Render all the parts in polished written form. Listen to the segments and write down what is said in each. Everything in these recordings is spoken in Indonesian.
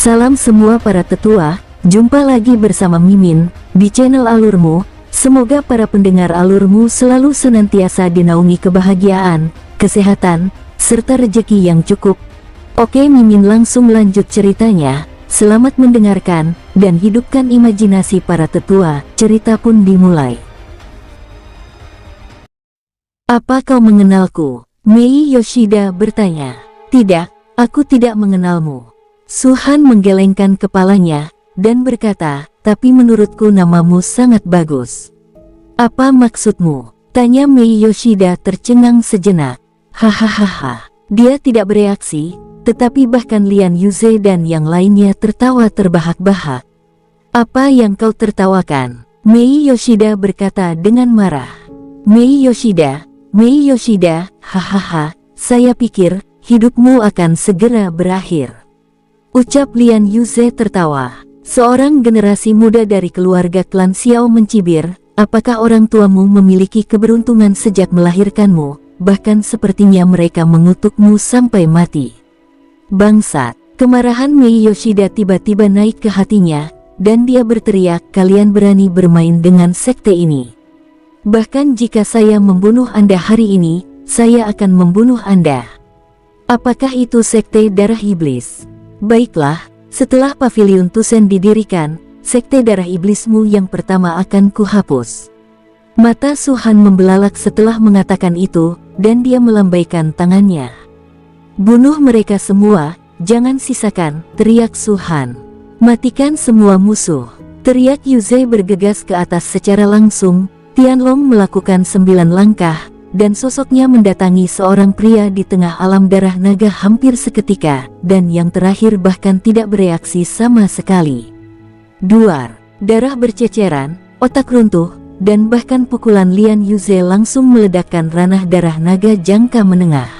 Salam semua para tetua, jumpa lagi bersama Mimin, di channel Alurmu. Semoga para pendengar Alurmu selalu senantiasa dinaungi kebahagiaan, kesehatan, serta rezeki yang cukup. Oke, Mimin langsung lanjut ceritanya. Selamat mendengarkan, dan hidupkan imajinasi para tetua. Cerita pun dimulai. Apa kau mengenalku? Mei Yoshida bertanya. Tidak, aku tidak mengenalmu. Suhan menggelengkan kepalanya, dan berkata, tapi menurutku namamu sangat bagus. Apa maksudmu? Tanya Mei Yoshida tercengang sejenak. Hahaha. Dia tidak bereaksi, tetapi bahkan Lian Yuze dan yang lainnya tertawa terbahak-bahak. Apa yang kau tertawakan? Mei Yoshida berkata dengan marah. Mei Yoshida, hahaha, saya pikir hidupmu akan segera berakhir. Ucap Lian Yuze tertawa. Seorang generasi muda dari keluarga klan Xiao mencibir, apakah orang tuamu memiliki keberuntungan sejak melahirkanmu, bahkan sepertinya mereka mengutukmu sampai mati. Bangsat. Kemarahan Mei Yoshida tiba-tiba naik ke hatinya, dan dia berteriak, kalian berani bermain dengan sekte ini. Bahkan jika saya membunuh Anda hari ini, saya akan membunuh Anda. Apakah itu sekte darah iblis? Baiklah, setelah Pavilion Tusen didirikan, sekte darah iblismu yang pertama akan kuhapus. Mata Suhan membelalak setelah mengatakan itu, dan dia melambaikan tangannya. Bunuh mereka semua, jangan sisakan, teriak Suhan. Matikan semua musuh, teriak Yuze bergegas ke atas secara langsung. Tianlong melakukan 9 langkah, dan sosoknya mendatangi seorang pria di tengah alam darah naga hampir seketika, dan yang terakhir bahkan tidak bereaksi sama sekali. Duar, darah berceceran, otak runtuh, dan bahkan pukulan Lian Yuze langsung meledakkan ranah darah naga jangka menengah.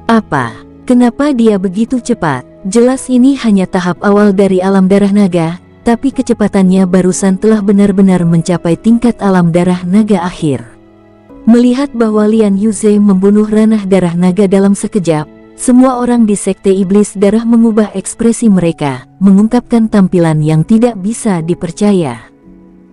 Apa? Kenapa dia begitu cepat? Jelas ini hanya tahap awal dari alam darah naga, tapi kecepatannya barusan telah benar-benar mencapai tingkat alam darah naga akhir. Melihat bahwa Lian Yuze membunuh ranah darah naga dalam sekejap, semua orang di sekte iblis darah mengubah ekspresi mereka, mengungkapkan tampilan yang tidak bisa dipercaya.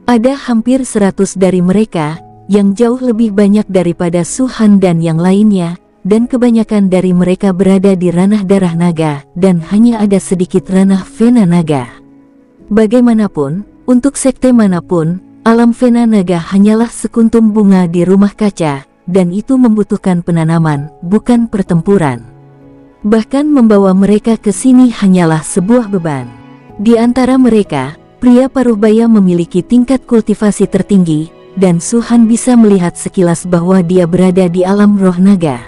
Ada hampir 100 dari mereka, yang jauh lebih banyak daripada Suhan dan yang lainnya, dan kebanyakan dari mereka berada di ranah darah naga, dan hanya ada sedikit ranah vena naga. Bagaimanapun, untuk sekte manapun, alam vena naga hanyalah sekuntum bunga di rumah kaca, dan itu membutuhkan penanaman, bukan pertempuran. Bahkan membawa mereka ke sini hanyalah sebuah beban. Di antara mereka, pria Paruhbaya memiliki tingkat kultivasi tertinggi, dan Suhan bisa melihat sekilas bahwa dia berada di alam roh naga.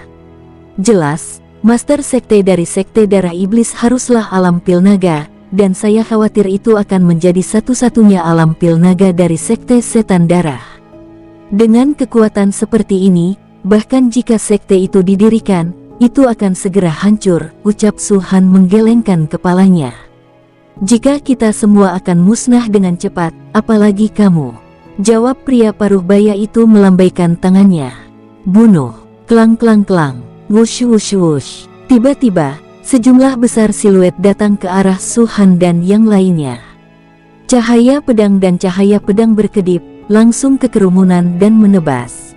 Jelas, master sekte dari sekte darah iblis haruslah alam pil naga, dan saya khawatir itu akan menjadi satu-satunya alam pil naga dari sekte setan darah. Dengan kekuatan seperti ini, bahkan jika sekte itu didirikan, itu akan segera hancur, ucap Suhan menggelengkan kepalanya. Jika kita semua akan musnah dengan cepat, apalagi kamu, jawab pria Paruhbaya itu melambaikan tangannya. Bunuh, klang-klang-klang, wush-wush-wush. Tiba-tiba, sejumlah besar siluet datang ke arah Suhan dan yang lainnya. Cahaya pedang dan cahaya pedang berkedip, langsung ke kerumunan dan menebas.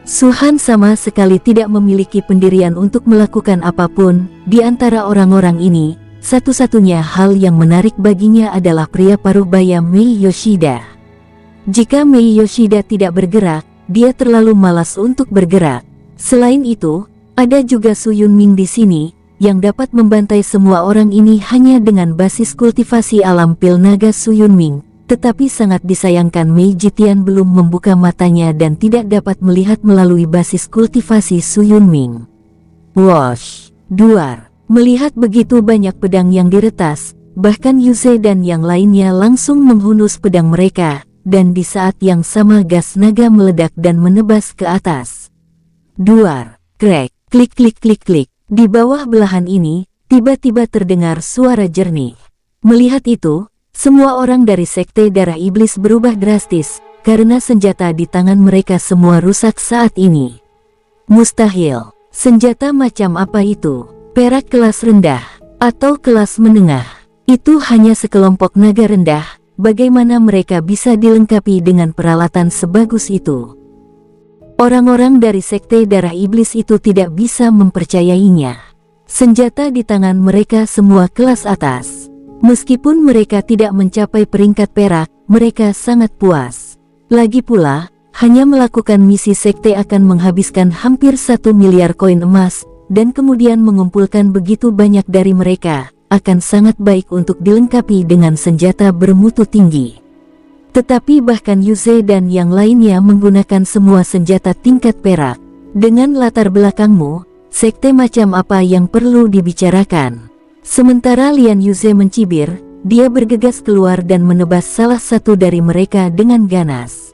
Suhan sama sekali tidak memiliki pendirian untuk melakukan apapun. Di antara orang-orang ini, satu-satunya hal yang menarik baginya adalah pria Paruhbaya Mei Yoshida. Jika Mei Yoshida tidak bergerak, dia terlalu malas untuk bergerak. Selain itu, ada juga Su Yunming di sini, yang dapat membantai semua orang ini hanya dengan basis kultivasi alam pil naga Su Yunming, tetapi sangat disayangkan Mei Jitian belum membuka matanya dan tidak dapat melihat melalui basis kultivasi Su Yunming. Wosh! Duar! Melihat begitu banyak pedang yang diretas, bahkan Yuze dan yang lainnya langsung menghunus pedang mereka, dan di saat yang sama gas naga meledak dan menebas ke atas. Duar! Krek! Klik klik klik klik. Di bawah belahan ini, tiba-tiba terdengar suara jernih. Melihat itu, semua orang dari sekte darah iblis berubah drastis, karena senjata di tangan mereka semua rusak saat ini. Mustahil. Senjata macam apa itu? Perak kelas rendah, atau kelas menengah? Itu hanya sekelompok naga rendah, bagaimana mereka bisa dilengkapi dengan peralatan sebagus itu? Orang-orang dari Sekte Darah Iblis itu tidak bisa mempercayainya. Senjata di tangan mereka semua kelas atas. Meskipun mereka tidak mencapai peringkat perak, mereka sangat puas. Lagi pula, hanya melakukan misi sekte akan menghabiskan hampir 1 miliar koin emas, dan kemudian mengumpulkan begitu banyak dari mereka, akan sangat baik untuk dilengkapi dengan senjata bermutu tinggi. Tetapi bahkan Yuze dan yang lainnya menggunakan semua senjata tingkat perak. Dengan latar belakangmu, sekte macam apa yang perlu dibicarakan? Sementara Lian Yuze mencibir, dia bergegas keluar dan menebas salah satu dari mereka dengan ganas.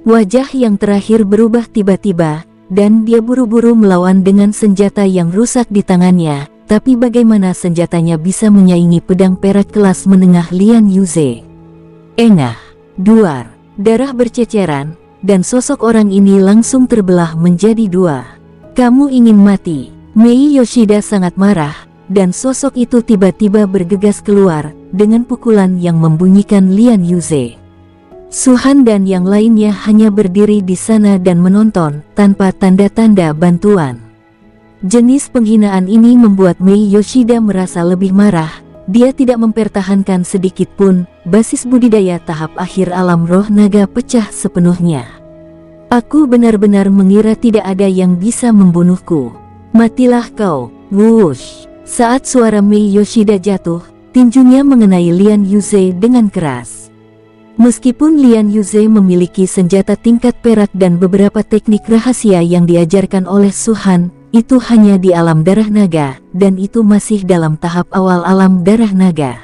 Wajah yang terakhir berubah tiba-tiba, dan dia buru-buru melawan dengan senjata yang rusak di tangannya. Tapi bagaimana senjatanya bisa menyaingi pedang perak kelas menengah Lian Yuze? Engah, duar, darah berceceran, dan sosok orang ini langsung terbelah menjadi dua. Kamu ingin mati? Mei Yoshida sangat marah, dan sosok itu tiba-tiba bergegas keluar, dengan pukulan yang membunyikan Lian Yuze. Suhan dan yang lainnya hanya berdiri di sana dan menonton, tanpa tanda-tanda bantuan. Jenis penghinaan ini membuat Mei Yoshida merasa lebih marah. Dia tidak mempertahankan sedikit pun, basis budidaya tahap akhir alam roh naga pecah sepenuhnya. Aku benar-benar mengira tidak ada yang bisa membunuhku. Matilah kau, wush. Saat suara Mei Yoshida jatuh, tinjunya mengenai Lian Yuze dengan keras. Meskipun Lian Yuze memiliki senjata tingkat perak dan beberapa teknik rahasia yang diajarkan oleh Suhan, itu hanya di alam darah naga, dan itu masih dalam tahap awal alam darah naga.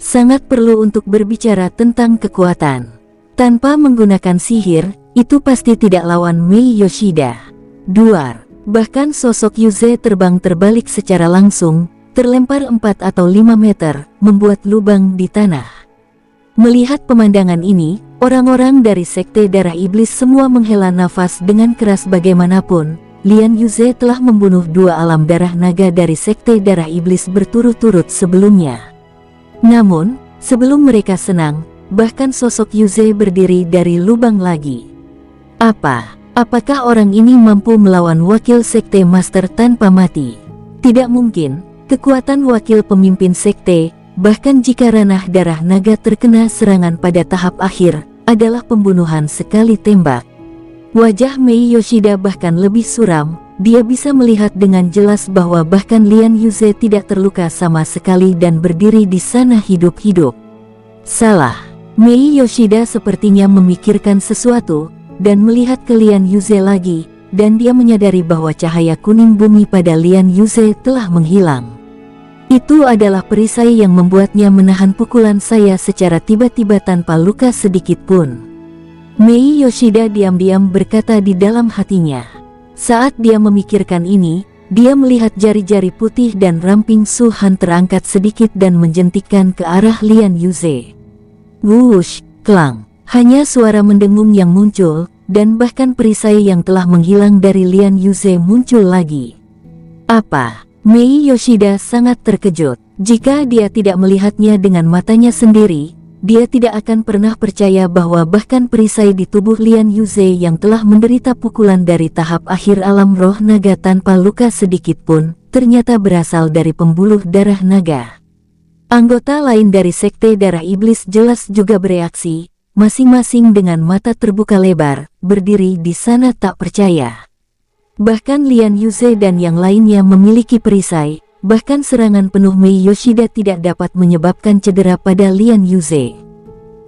Sangat perlu untuk berbicara tentang kekuatan. Tanpa menggunakan sihir, itu pasti tidak lawan Mei Yoshida. Duar. Bahkan sosok Yuze terbang terbalik secara langsung, terlempar 4 atau 5 meter, membuat lubang di tanah. Melihat pemandangan ini, orang-orang dari Sekte Darah Iblis semua menghela nafas dengan keras. Bagaimanapun, Lian Yuze telah membunuh 2 alam darah naga dari Sekte Darah Iblis berturut-turut sebelumnya. Namun, sebelum mereka senang, bahkan sosok Yuze berdiri dari lubang lagi. Apakah orang ini mampu melawan wakil sekte master tanpa mati? Tidak mungkin. Kekuatan wakil pemimpin sekte, bahkan jika ranah darah naga terkena serangan pada tahap akhir, adalah pembunuhan sekali tembak. Wajah Mei Yoshida bahkan lebih suram. Dia bisa melihat dengan jelas bahwa bahkan Lian Yuze tidak terluka sama sekali dan berdiri di sana hidup-hidup. Salah. Mei Yoshida sepertinya memikirkan sesuatu, dan melihat ke Lian Yuze lagi, dan dia menyadari bahwa cahaya kuning bumi pada Lian Yuze telah menghilang. Itu adalah perisai yang membuatnya menahan pukulan saya secara tiba-tiba tanpa luka sedikit pun. Mei Yoshida diam-diam berkata di dalam hatinya. Saat dia memikirkan ini, dia melihat jari-jari putih dan ramping Suhan terangkat sedikit dan menjentikkan ke arah Lian Yuze. Wush, klang. Hanya suara mendengung yang muncul, dan bahkan perisai yang telah menghilang dari Lian Yuze muncul lagi. Apa? Mei Yoshida sangat terkejut. Jika dia tidak melihatnya dengan matanya sendiri, dia tidak akan pernah percaya bahwa bahkan perisai di tubuh Lian Yuze yang telah menderita pukulan dari tahap akhir alam roh naga tanpa luka sedikit pun, ternyata berasal dari pembuluh darah naga. Anggota lain dari Sekte Darah Iblis jelas juga bereaksi. Masing-masing dengan mata terbuka lebar, berdiri di sana tak percaya. Bahkan Lian Yuze dan yang lainnya memiliki perisai, bahkan serangan penuh Mei Yoshida tidak dapat menyebabkan cedera pada Lian Yuze.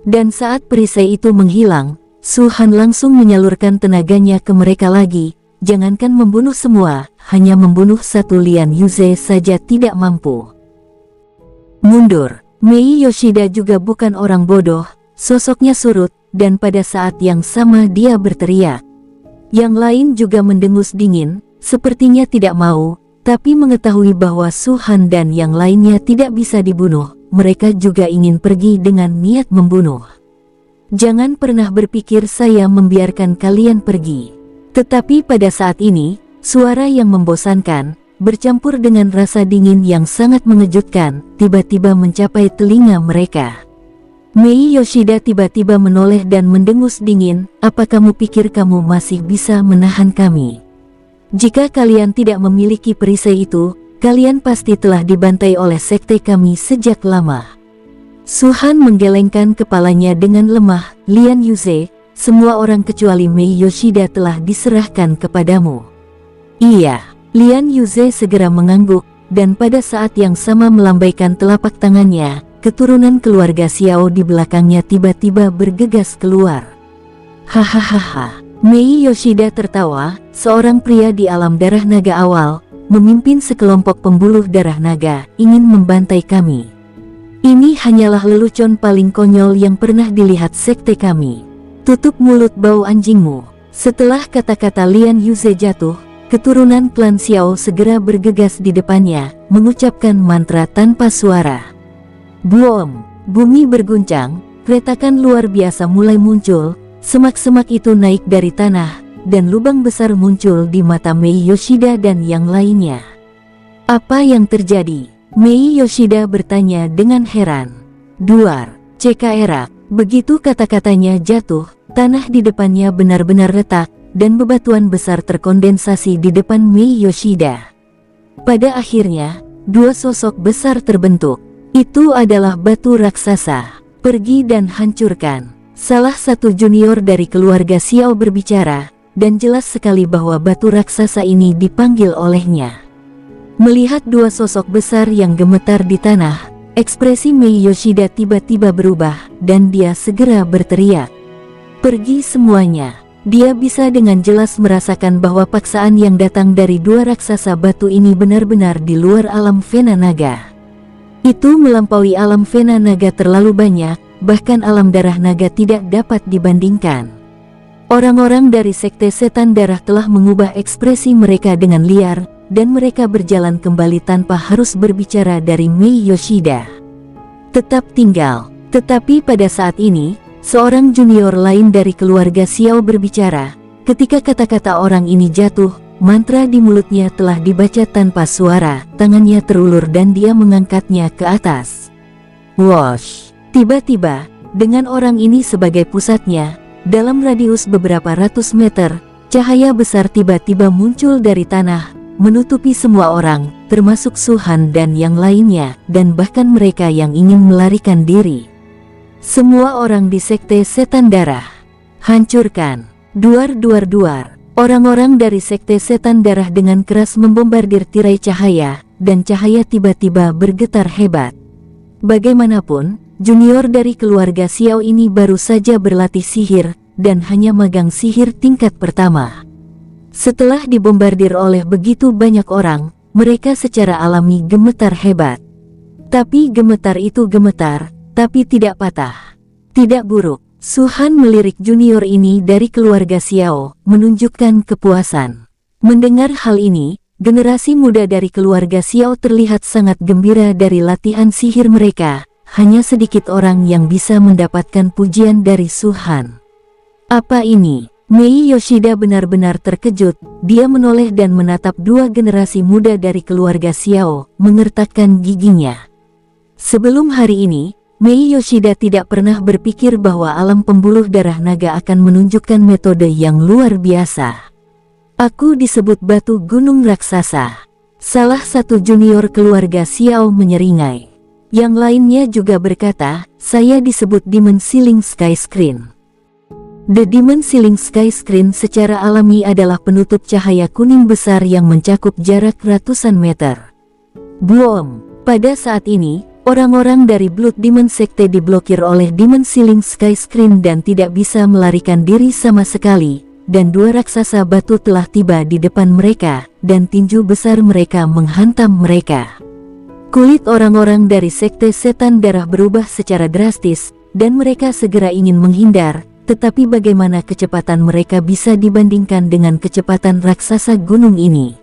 Dan saat perisai itu menghilang, Suhan langsung menyalurkan tenaganya ke mereka lagi. Jangankan membunuh semua, hanya membunuh satu Lian Yuze saja tidak mampu. Mundur. Mei Yoshida juga bukan orang bodoh. Sosoknya surut, dan pada saat yang sama dia berteriak. Yang lain juga mendengus dingin, sepertinya tidak mau, tapi mengetahui bahwa Suhan dan yang lainnya tidak bisa dibunuh, mereka juga ingin pergi dengan niat membunuh. Jangan pernah berpikir saya membiarkan kalian pergi. Tetapi pada saat ini, suara yang membosankan, bercampur dengan rasa dingin yang sangat mengejutkan, tiba-tiba mencapai telinga mereka. Mei Yoshida tiba-tiba menoleh dan mendengus dingin, "Apa kamu pikir kamu masih bisa menahan kami? Jika kalian tidak memiliki perisai itu, kalian pasti telah dibantai oleh sekte kami sejak lama." Su Han menggelengkan kepalanya dengan lemah. "Lian Yuze, semua orang kecuali Mei Yoshida telah diserahkan kepadamu." "Iya." Lian Yuze segera mengangguk, dan pada saat yang sama melambaikan telapak tangannya, keturunan keluarga Xiao di belakangnya tiba-tiba bergegas keluar. "Hahaha." Mei Yoshida tertawa, seorang pria di alam darah naga awal, memimpin sekelompok pembuluh darah naga, ingin membantai kami. Ini hanyalah lelucon paling konyol yang pernah dilihat sekte kami. "Tutup mulut bau anjingmu." Setelah kata-kata Lian Yuze jatuh, keturunan klan Xiao segera bergegas di depannya, mengucapkan mantra tanpa suara. Boom! Bumi berguncang, retakan luar biasa mulai muncul, semak-semak itu naik dari tanah, dan lubang besar muncul di mata Mei Yoshida dan yang lainnya. "Apa yang terjadi?" Mei Yoshida bertanya dengan heran. "Duar, CKR." Begitu kata-katanya jatuh, tanah di depannya benar-benar retak, dan bebatuan besar terkondensasi di depan Mei Yoshida. Pada akhirnya, dua sosok besar terbentuk. Itu adalah batu raksasa. "Pergi dan hancurkan." Salah satu junior dari keluarga Xiao berbicara, dan jelas sekali bahwa batu raksasa ini dipanggil olehnya. Melihat dua sosok besar yang gemetar di tanah, ekspresi Mei Yoshida tiba-tiba berubah, dan dia segera berteriak, "Pergi semuanya." Dia bisa dengan jelas merasakan bahwa paksaan yang datang dari dua raksasa batu ini benar-benar di luar alam Vena Naga. Itu melampaui alam Vena Naga terlalu banyak, bahkan alam darah naga tidak dapat dibandingkan. Orang-orang dari sekte setan darah telah mengubah ekspresi mereka dengan liar, dan mereka berjalan kembali tanpa harus berbicara dari Mei Yoshida. "Tetap tinggal." Tetapi pada saat ini, seorang junior lain dari keluarga Xiao berbicara. Ketika kata-kata orang ini jatuh, mantra di mulutnya telah dibaca tanpa suara, tangannya terulur dan dia mengangkatnya ke atas. Wosh! Tiba-tiba, dengan orang ini sebagai pusatnya, dalam radius beberapa ratus meter, cahaya besar tiba-tiba muncul dari tanah, menutupi semua orang, termasuk Su Han dan yang lainnya, dan bahkan mereka yang ingin melarikan diri. Semua orang di sekte setan darah. "Hancurkan!" Duar, duar, duar. Orang-orang dari sekte setan darah dengan keras membombardir tirai cahaya, dan cahaya tiba-tiba bergetar hebat. Bagaimanapun, junior dari keluarga Xiao ini baru saja berlatih sihir, dan hanya magang sihir tingkat pertama. Setelah dibombardir oleh begitu banyak orang, mereka secara alami gemetar hebat. Tapi gemetar itu gemetar, tapi tidak patah. Tidak buruk. Su Han melirik junior ini dari keluarga Xiao, menunjukkan kepuasan. Mendengar hal ini, generasi muda dari keluarga Xiao terlihat sangat gembira dari latihan sihir mereka. Hanya sedikit orang yang bisa mendapatkan pujian dari Su Han. "Apa ini?" Mei Yoshida benar-benar terkejut. Dia menoleh dan menatap dua generasi muda dari keluarga Xiao, mengertakkan giginya. Sebelum hari ini, Mei Yoshida tidak pernah berpikir bahwa alam pembuluh darah naga akan menunjukkan metode yang luar biasa. "Aku disebut batu gunung raksasa." Salah satu junior keluarga Xiao menyeringai. Yang lainnya juga berkata, "Saya disebut Demon Ceiling Sky Screen." The Demon Ceiling Sky Screen secara alami adalah penutup cahaya kuning besar yang mencakup jarak ratusan meter. Boom! Pada saat ini, orang-orang dari Blood Demon Sekte diblokir oleh Demon Ceiling Sky Screen dan tidak bisa melarikan diri sama sekali, dan dua raksasa batu telah tiba di depan mereka, dan tinju besar mereka menghantam mereka. Kulit orang-orang dari Sekte Setan Darah berubah secara drastis, dan mereka segera ingin menghindar, tetapi bagaimana kecepatan mereka bisa dibandingkan dengan kecepatan raksasa gunung ini?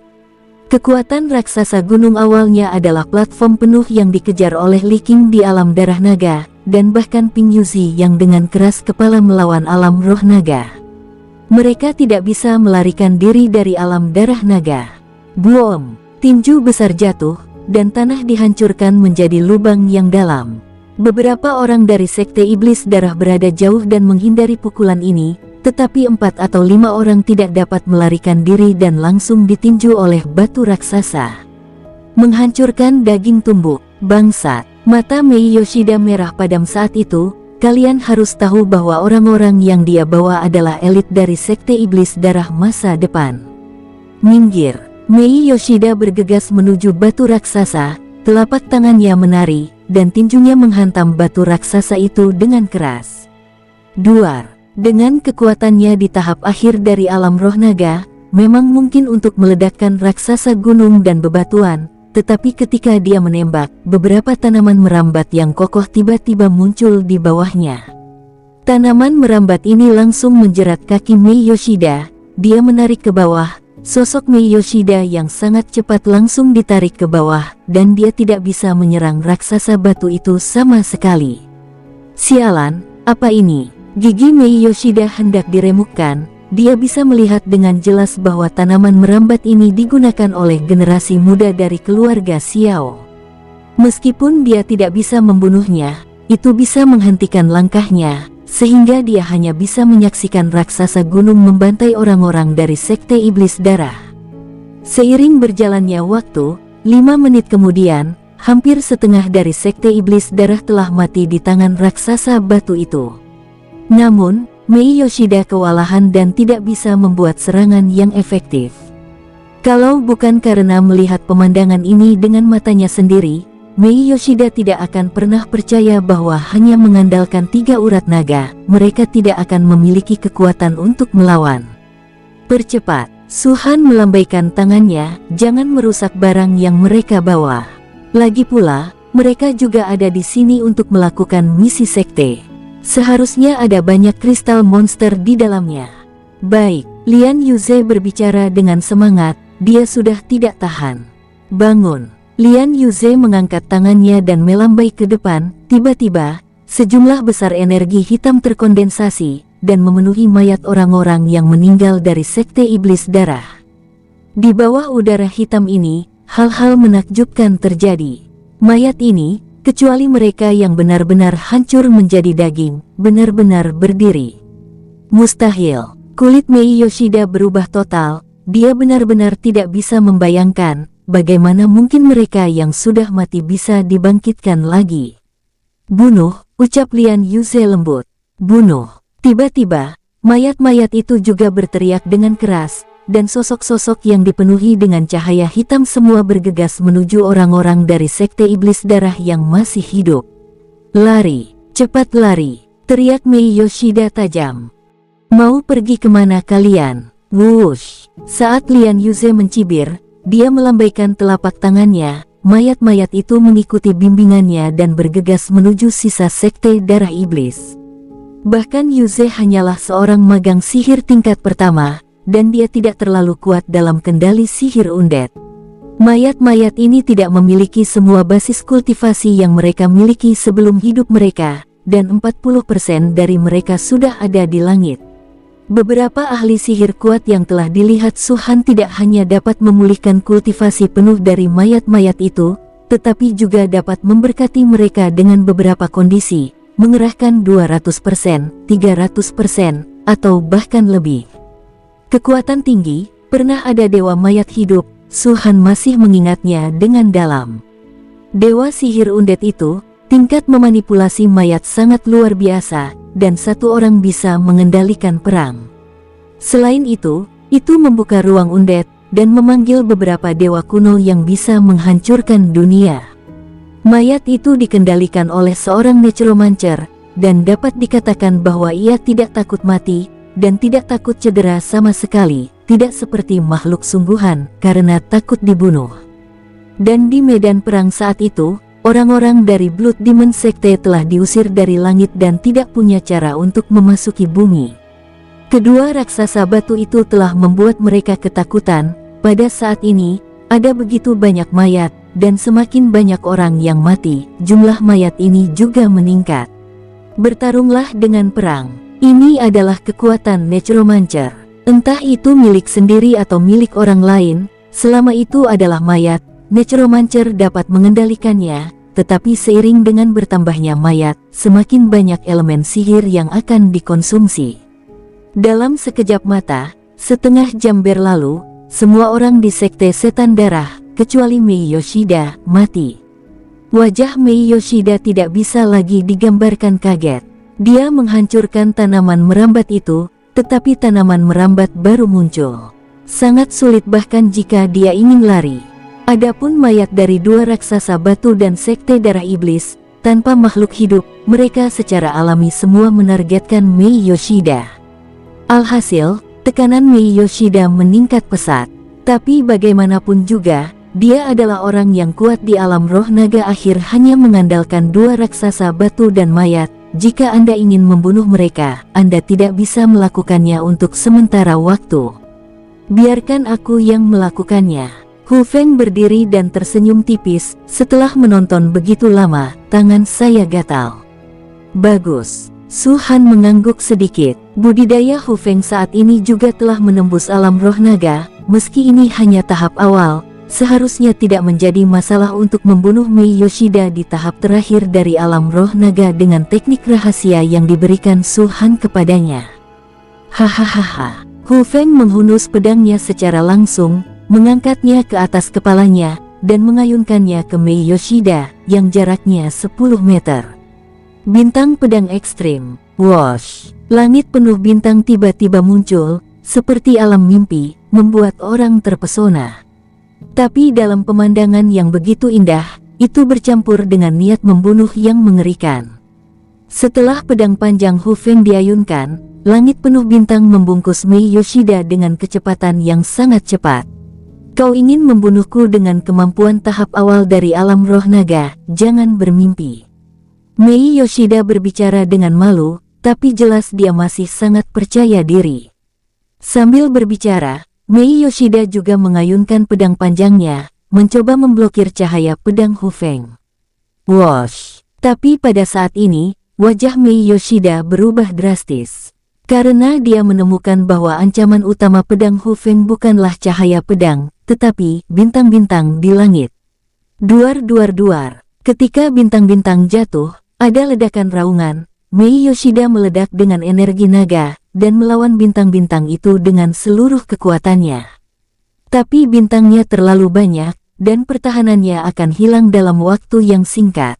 Kekuatan raksasa gunung awalnya adalah platform penuh yang dikejar oleh Li Qing di alam darah naga, dan bahkan Ping Yuzi yang dengan keras kepala melawan alam roh naga. Mereka tidak bisa melarikan diri dari alam darah naga. Boom! Tinju besar jatuh, dan tanah dihancurkan menjadi lubang yang dalam. Beberapa orang dari Sekte Iblis Darah berada jauh dan menghindari pukulan ini, tetapi 4 atau 5 orang tidak dapat melarikan diri dan langsung ditinju oleh batu raksasa. Menghancurkan daging tumbuk, bangsat. Mata Mei Yoshida merah padam saat itu. Kalian harus tahu bahwa orang-orang yang dia bawa adalah elit dari Sekte Iblis Darah masa depan. Minggir. Mei Yoshida bergegas menuju batu raksasa, telapak tangannya menari, dan tinjunya menghantam batu raksasa itu dengan keras. Duar. Dengan kekuatannya di tahap akhir dari alam roh naga, memang mungkin untuk meledakkan raksasa gunung dan bebatuan, tetapi ketika dia menembak, beberapa tanaman merambat yang kokoh tiba-tiba muncul di bawahnya. Tanaman merambat ini langsung menjerat kaki Mei Yoshida, dia menarik ke bawah. Sosok Mei Yoshida yang sangat cepat langsung ditarik ke bawah, dan dia tidak bisa menyerang raksasa batu itu sama sekali. Sialan, apa ini? Gigi Mei Yoshida hendak diremukkan. Dia bisa melihat dengan jelas bahwa tanaman merambat ini digunakan oleh generasi muda dari keluarga Xiao. Meskipun dia tidak bisa membunuhnya, itu bisa menghentikan langkahnya, sehingga dia hanya bisa menyaksikan raksasa gunung membantai orang-orang dari Sekte Iblis Darah. Seiring berjalannya waktu, 5 menit kemudian, hampir setengah dari Sekte Iblis Darah telah mati di tangan raksasa batu itu. Namun, Mei Yoshida kewalahan dan tidak bisa membuat serangan yang efektif. Kalau bukan karena melihat pemandangan ini dengan matanya sendiri, Mei Yoshida tidak akan pernah percaya bahwa hanya mengandalkan 3 urat naga, mereka tidak akan memiliki kekuatan untuk melawan. Percepat, Suhan melambaikan tangannya, jangan merusak barang yang mereka bawa. Lagi pula, mereka juga ada di sini untuk melakukan misi sekte. Seharusnya ada banyak kristal monster di dalamnya. Baik, Lian Yuze berbicara dengan semangat, dia sudah tidak tahan. Bangun. Lian Yuze mengangkat tangannya dan melambai ke depan. Tiba-tiba, sejumlah besar energi hitam terkondensasi dan memenuhi mayat orang-orang yang meninggal dari Sekte Iblis Darah. Di bawah udara hitam ini, hal-hal menakjubkan terjadi. Mayat ini, kecuali mereka yang benar-benar hancur menjadi daging, benar-benar berdiri. Mustahil. Kulit Mei Yoshida berubah total. Dia benar-benar tidak bisa membayangkan bagaimana mungkin mereka yang sudah mati bisa dibangkitkan lagi. Bunuh, ucap Lian Yuze lembut. Bunuh. Tiba-tiba, mayat-mayat itu juga berteriak dengan keras, dan sosok-sosok yang dipenuhi dengan cahaya hitam semua bergegas menuju orang-orang dari Sekte Iblis Darah yang masih hidup. Lari, cepat lari, teriak Mei Yoshida tajam. Mau pergi kemana kalian? Wush. Saat Lian Yuze mencibir, dia melambaikan telapak tangannya, mayat-mayat itu mengikuti bimbingannya dan bergegas menuju sisa Sekte Darah Iblis. Bahkan Yuze hanyalah seorang magang sihir tingkat pertama, dan dia tidak terlalu kuat dalam kendali sihir undead. Mayat-mayat ini tidak memiliki semua basis kultivasi yang mereka miliki sebelum hidup mereka, dan 40% dari mereka sudah ada di langit. Beberapa ahli sihir kuat yang telah dilihat Suhan tidak hanya dapat memulihkan kultivasi penuh dari mayat-mayat itu, tetapi juga dapat memberkati mereka dengan beberapa kondisi, mengerahkan 200%, 300%, atau bahkan lebih. Kekuatan tinggi, pernah ada dewa mayat hidup, Suhan masih mengingatnya dengan dalam. Dewa sihir undead itu, tingkat memanipulasi mayat sangat luar biasa, dan satu orang bisa mengendalikan perang. Selain itu membuka ruang undead, dan memanggil beberapa dewa kuno yang bisa menghancurkan dunia. Mayat itu dikendalikan oleh seorang necromancer, dan dapat dikatakan bahwa ia tidak takut mati, dan tidak takut cedera sama sekali, tidak seperti makhluk sungguhan, karena takut dibunuh. Dan di medan perang saat itu, orang-orang dari Blood Demon Sekte telah diusir dari langit dan tidak punya cara untuk memasuki bumi. Kedua raksasa batu itu telah membuat mereka ketakutan. Pada saat ini, ada begitu banyak mayat, dan semakin banyak orang yang mati, jumlah mayat ini juga meningkat. Bertarunglah dengan perang. Ini adalah kekuatan necromancer. Entah itu milik sendiri atau milik orang lain, Selama itu adalah mayat, Necromancer dapat mengendalikannya, tetapi seiring dengan bertambahnya mayat, semakin banyak elemen sihir yang akan dikonsumsi. Dalam sekejap mata, setengah jam berlalu, semua orang di Sekte Setan Darah, kecuali Mei Yoshida, mati. Wajah Mei Yoshida tidak bisa lagi digambarkan kaget. Dia menghancurkan tanaman merambat itu, tetapi tanaman merambat baru muncul. Sangat sulit bahkan jika dia ingin lari. Adapun mayat dari dua raksasa batu dan Sekte Darah Iblis, tanpa makhluk hidup, mereka secara alami semua menargetkan Mei Yoshida. Alhasil, tekanan Mei Yoshida meningkat pesat. Tapi bagaimanapun juga, dia adalah orang yang kuat di alam roh naga akhir hanya mengandalkan dua raksasa batu dan mayat. Jika Anda ingin membunuh mereka, Anda tidak bisa melakukannya untuk sementara waktu. Biarkan aku yang melakukannya. Hu Feng berdiri dan tersenyum tipis. Setelah menonton begitu lama, tangan saya gatal. Bagus. Su Han mengangguk sedikit. Budidaya Hu Feng saat ini juga telah menembus alam roh naga. Meski ini hanya tahap awal, seharusnya tidak menjadi masalah untuk membunuh Mei Yoshida di tahap terakhir dari alam roh naga dengan teknik rahasia yang diberikan Su Han kepadanya. Hahaha. Hu Feng menghunus pedangnya secara langsung, mengangkatnya ke atas kepalanya, dan mengayunkannya ke Mei Yoshida, yang jaraknya 10 meter. Bintang pedang ekstrim, whoosh. Langit penuh bintang tiba-tiba muncul, seperti alam mimpi, membuat orang terpesona. Tapi dalam pemandangan yang begitu indah, itu bercampur dengan niat membunuh yang mengerikan. Setelah pedang panjang Hu Feng diayunkan, langit penuh bintang membungkus Mei Yoshida dengan kecepatan yang sangat cepat. Kau ingin membunuhku dengan kemampuan tahap awal dari alam roh naga, jangan bermimpi. Mei Yoshida berbicara dengan malu, tapi jelas dia masih sangat percaya diri. Sambil berbicara, Mei Yoshida juga mengayunkan pedang panjangnya, mencoba memblokir cahaya pedang Hu Feng. Whoosh! Tapi pada saat ini, wajah Mei Yoshida berubah drastis. Karena dia menemukan bahwa ancaman utama pedang Hu Feng bukanlah cahaya pedang, tetapi bintang-bintang di langit. Duar-duar-duar. Ketika bintang-bintang jatuh, ada ledakan raungan. Mei Yoshida meledak dengan energi naga, dan melawan bintang-bintang itu dengan seluruh kekuatannya. Tapi bintangnya terlalu banyak, dan pertahanannya akan hilang dalam waktu yang singkat.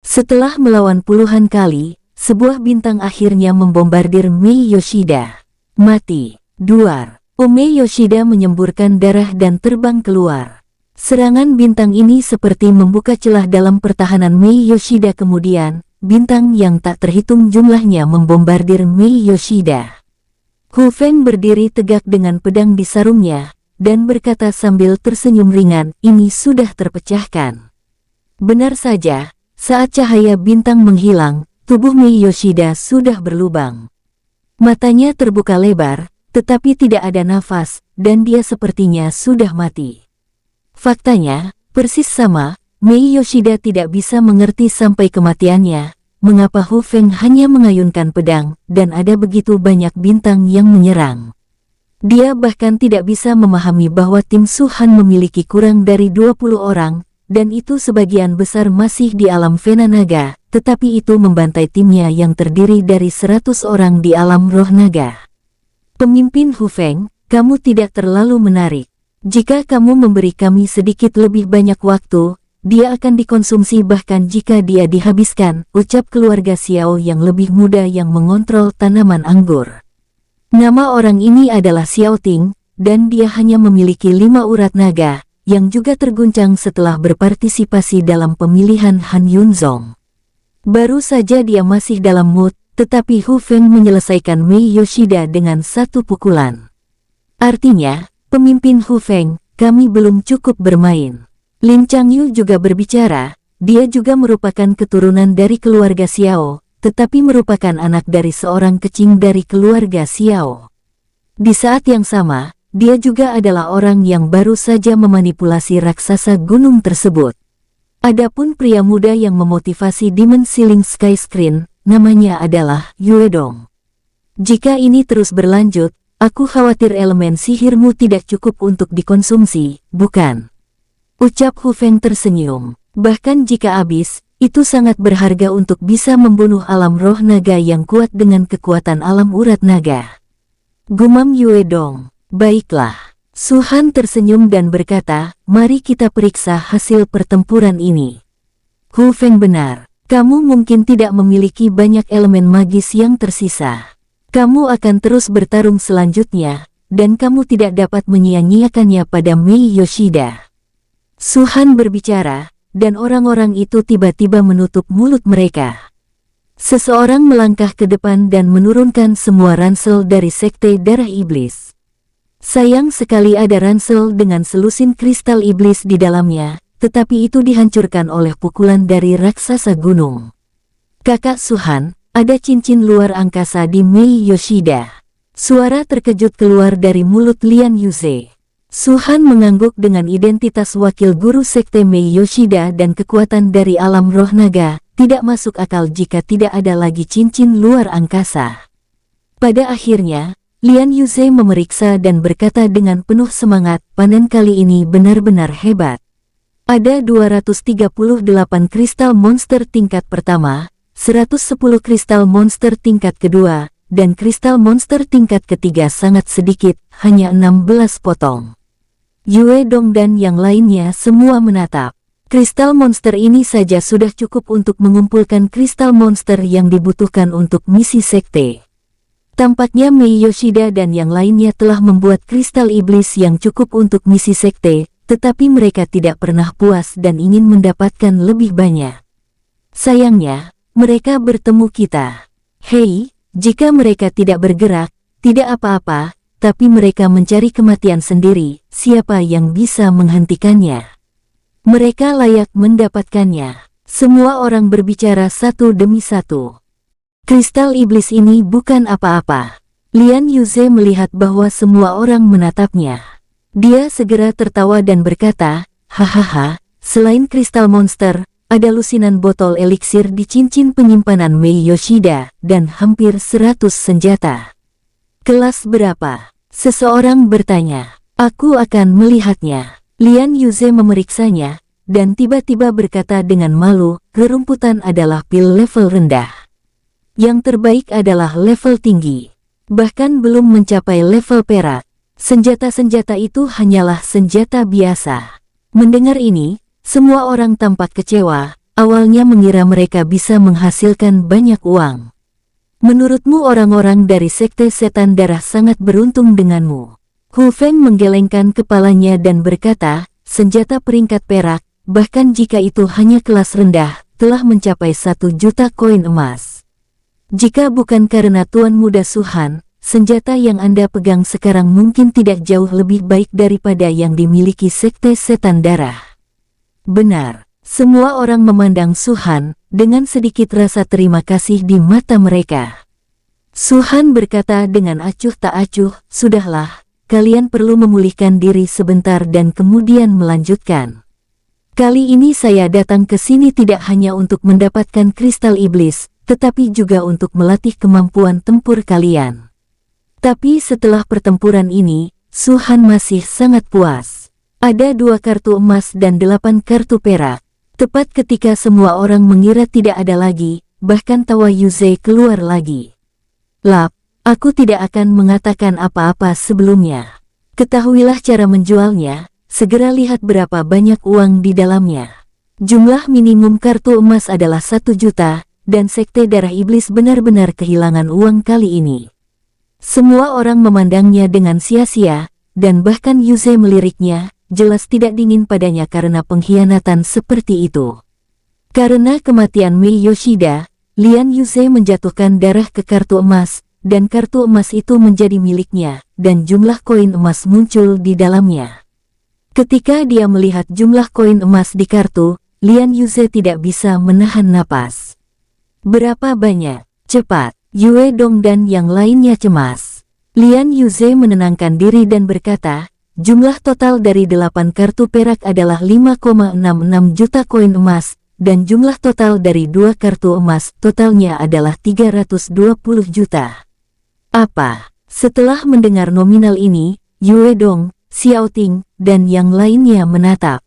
Setelah melawan puluhan kali, sebuah bintang akhirnya membombardir Mei Yoshida. Mati. Duar. Mei Yoshida menyemburkan darah dan terbang keluar. Serangan bintang ini seperti membuka celah dalam pertahanan Mei Yoshida. Kemudian, bintang yang tak terhitung jumlahnya membombardir Mei Yoshida. Hu Feng berdiri tegak dengan pedang di sarungnya, dan berkata sambil tersenyum ringan, ini sudah terpecahkan. Benar saja, saat cahaya bintang menghilang, tubuh Mei Yoshida sudah berlubang. Matanya terbuka lebar, tetapi tidak ada nafas, dan dia sepertinya sudah mati. Faktanya, persis sama, Mei Yoshida tidak bisa mengerti sampai kematiannya, mengapa Hu Feng hanya mengayunkan pedang, dan ada begitu banyak bintang yang menyerang. Dia bahkan tidak bisa memahami bahwa tim Su Han memiliki kurang dari 20 orang, dan itu sebagian besar masih di alam Vena Naga, tetapi itu membantai timnya yang terdiri dari 100 orang di alam roh naga. Pemimpin Hu Feng, kamu tidak terlalu menarik. Jika kamu memberi kami sedikit lebih banyak waktu, dia akan dikonsumsi bahkan jika dia dihabiskan, ucap keluarga Xiao yang lebih muda yang mengontrol tanaman anggur. Nama orang ini adalah Xiao Ting, dan dia hanya memiliki 5 urat naga, yang juga terguncang setelah berpartisipasi dalam pemilihan Han Yunzong. Baru saja dia masih dalam mood, tetapi Hu Feng menyelesaikan Mei Yoshida dengan satu pukulan. Artinya, pemimpin Hu Feng, kami belum cukup bermain. Lin Changyu juga berbicara, dia juga merupakan keturunan dari keluarga Xiao, tetapi merupakan anak dari seorang kecing dari keluarga Xiao. Di saat yang sama, dia juga adalah orang yang baru saja memanipulasi raksasa gunung tersebut. Adapun pria muda yang memotivasi Demon Ceiling Sky Screen, namanya adalah Yue Dong. Jika ini terus berlanjut, Aku khawatir elemen sihirmu tidak cukup untuk dikonsumsi, bukan? Ucap Hu Feng tersenyum. Bahkan jika habis, itu sangat berharga untuk bisa membunuh alam roh naga yang kuat dengan kekuatan alam urat naga. Gumam Yue Dong. Baiklah. Su Han tersenyum dan berkata, mari kita periksa hasil pertempuran ini. Hu Feng benar. Kamu mungkin tidak memiliki banyak elemen magis yang tersisa. Kamu akan terus bertarung selanjutnya, dan kamu tidak dapat menyia-nyiakannya pada Mei Yoshida. Su Han berbicara, dan orang-orang itu tiba-tiba menutup mulut mereka. Seseorang melangkah ke depan dan menurunkan semua ransel dari Sekte Darah Iblis. Sayang sekali ada ransel dengan selusin kristal iblis di dalamnya, tetapi itu dihancurkan oleh pukulan dari raksasa gunung. Kakak Su Han, ada cincin luar angkasa di Mei Yoshida. Suara terkejut keluar dari mulut Lian Yuze. Su Han mengangguk dengan identitas wakil guru Sekte Mei Yoshida dan kekuatan dari alam roh naga, tidak masuk akal jika tidak ada lagi cincin luar angkasa. Pada akhirnya, Lian Yuze memeriksa dan berkata dengan penuh semangat, panen kali ini benar-benar hebat. Ada 238 kristal monster tingkat pertama, 110 kristal monster tingkat kedua, dan kristal monster tingkat ketiga sangat sedikit, hanya 16 potong. Yue Dong dan yang lainnya semua menatap. Kristal monster ini saja sudah cukup untuk mengumpulkan kristal monster yang dibutuhkan untuk misi sekte. Tampaknya Mei Yoshida dan yang lainnya telah membuat kristal iblis yang cukup untuk misi sekte, tetapi mereka tidak pernah puas dan ingin mendapatkan lebih banyak. Sayangnya, mereka bertemu kita. Hei, jika mereka tidak bergerak, tidak apa-apa, tapi mereka mencari kematian sendiri, siapa yang bisa menghentikannya? Mereka layak mendapatkannya. Semua orang berbicara satu demi satu. Kristal iblis ini bukan apa-apa. Lian Yuze melihat bahwa semua orang menatapnya. Dia segera tertawa dan berkata, hahaha, selain kristal monster, ada lusinan botol eliksir di cincin penyimpanan Mei Yoshida, dan hampir 100 senjata. Kelas berapa? Seseorang bertanya. Aku akan melihatnya. Lian Yuze memeriksanya, dan tiba-tiba berkata dengan malu, rerumputan adalah pil level rendah. Yang terbaik adalah level tinggi. Bahkan belum mencapai level perak. Senjata-senjata itu hanyalah senjata biasa. Mendengar ini, semua orang tampak kecewa, awalnya mengira mereka bisa menghasilkan banyak uang. Menurutmu orang-orang dari Sekte Setan Darah sangat beruntung denganmu. Hu Feng menggelengkan kepalanya dan berkata, senjata peringkat perak, bahkan jika itu hanya kelas rendah, telah mencapai 1 juta koin emas. Jika bukan karena Tuan Muda Su Han, senjata yang Anda pegang sekarang mungkin tidak jauh lebih baik daripada yang dimiliki Sekte Setan Darah. Benar, semua orang memandang Su Han dengan sedikit rasa terima kasih di mata mereka. Su Han berkata dengan acuh tak acuh, sudahlah, kalian perlu memulihkan diri sebentar dan kemudian melanjutkan. Kali ini saya datang ke sini tidak hanya untuk mendapatkan kristal iblis, tetapi juga untuk melatih kemampuan tempur kalian. Tapi setelah pertempuran ini, Su Han masih sangat puas. Ada 2 kartu emas dan 8 kartu perak. Tepat ketika semua orang mengira tidak ada lagi, bahkan tawa Yuze keluar lagi. Lap, aku tidak akan mengatakan apa-apa sebelumnya. Ketahuilah cara menjualnya, segera lihat berapa banyak uang di dalamnya. Jumlah minimum kartu emas adalah 1 juta, dan Sekte Darah Iblis benar-benar kehilangan uang kali ini. Semua orang memandangnya dengan sia-sia, dan bahkan Yuze meliriknya, jelas tidak dingin padanya karena pengkhianatan seperti itu. Karena kematian Mei Yoshida, Lian Yuze menjatuhkan darah ke kartu emas, dan kartu emas itu menjadi miliknya, dan jumlah koin emas muncul di dalamnya. Ketika dia melihat jumlah koin emas di kartu, Lian Yuze tidak bisa menahan napas. Berapa banyak? Cepat! Yue Dong dan yang lainnya cemas. Lian Yuze menenangkan diri dan berkata, jumlah total dari 8 kartu perak adalah 5,66 juta koin emas, dan jumlah total dari 2 kartu emas totalnya adalah 320 juta. Apa? Setelah mendengar nominal ini, Yue Dong, Xiao Ting, dan yang lainnya menatap.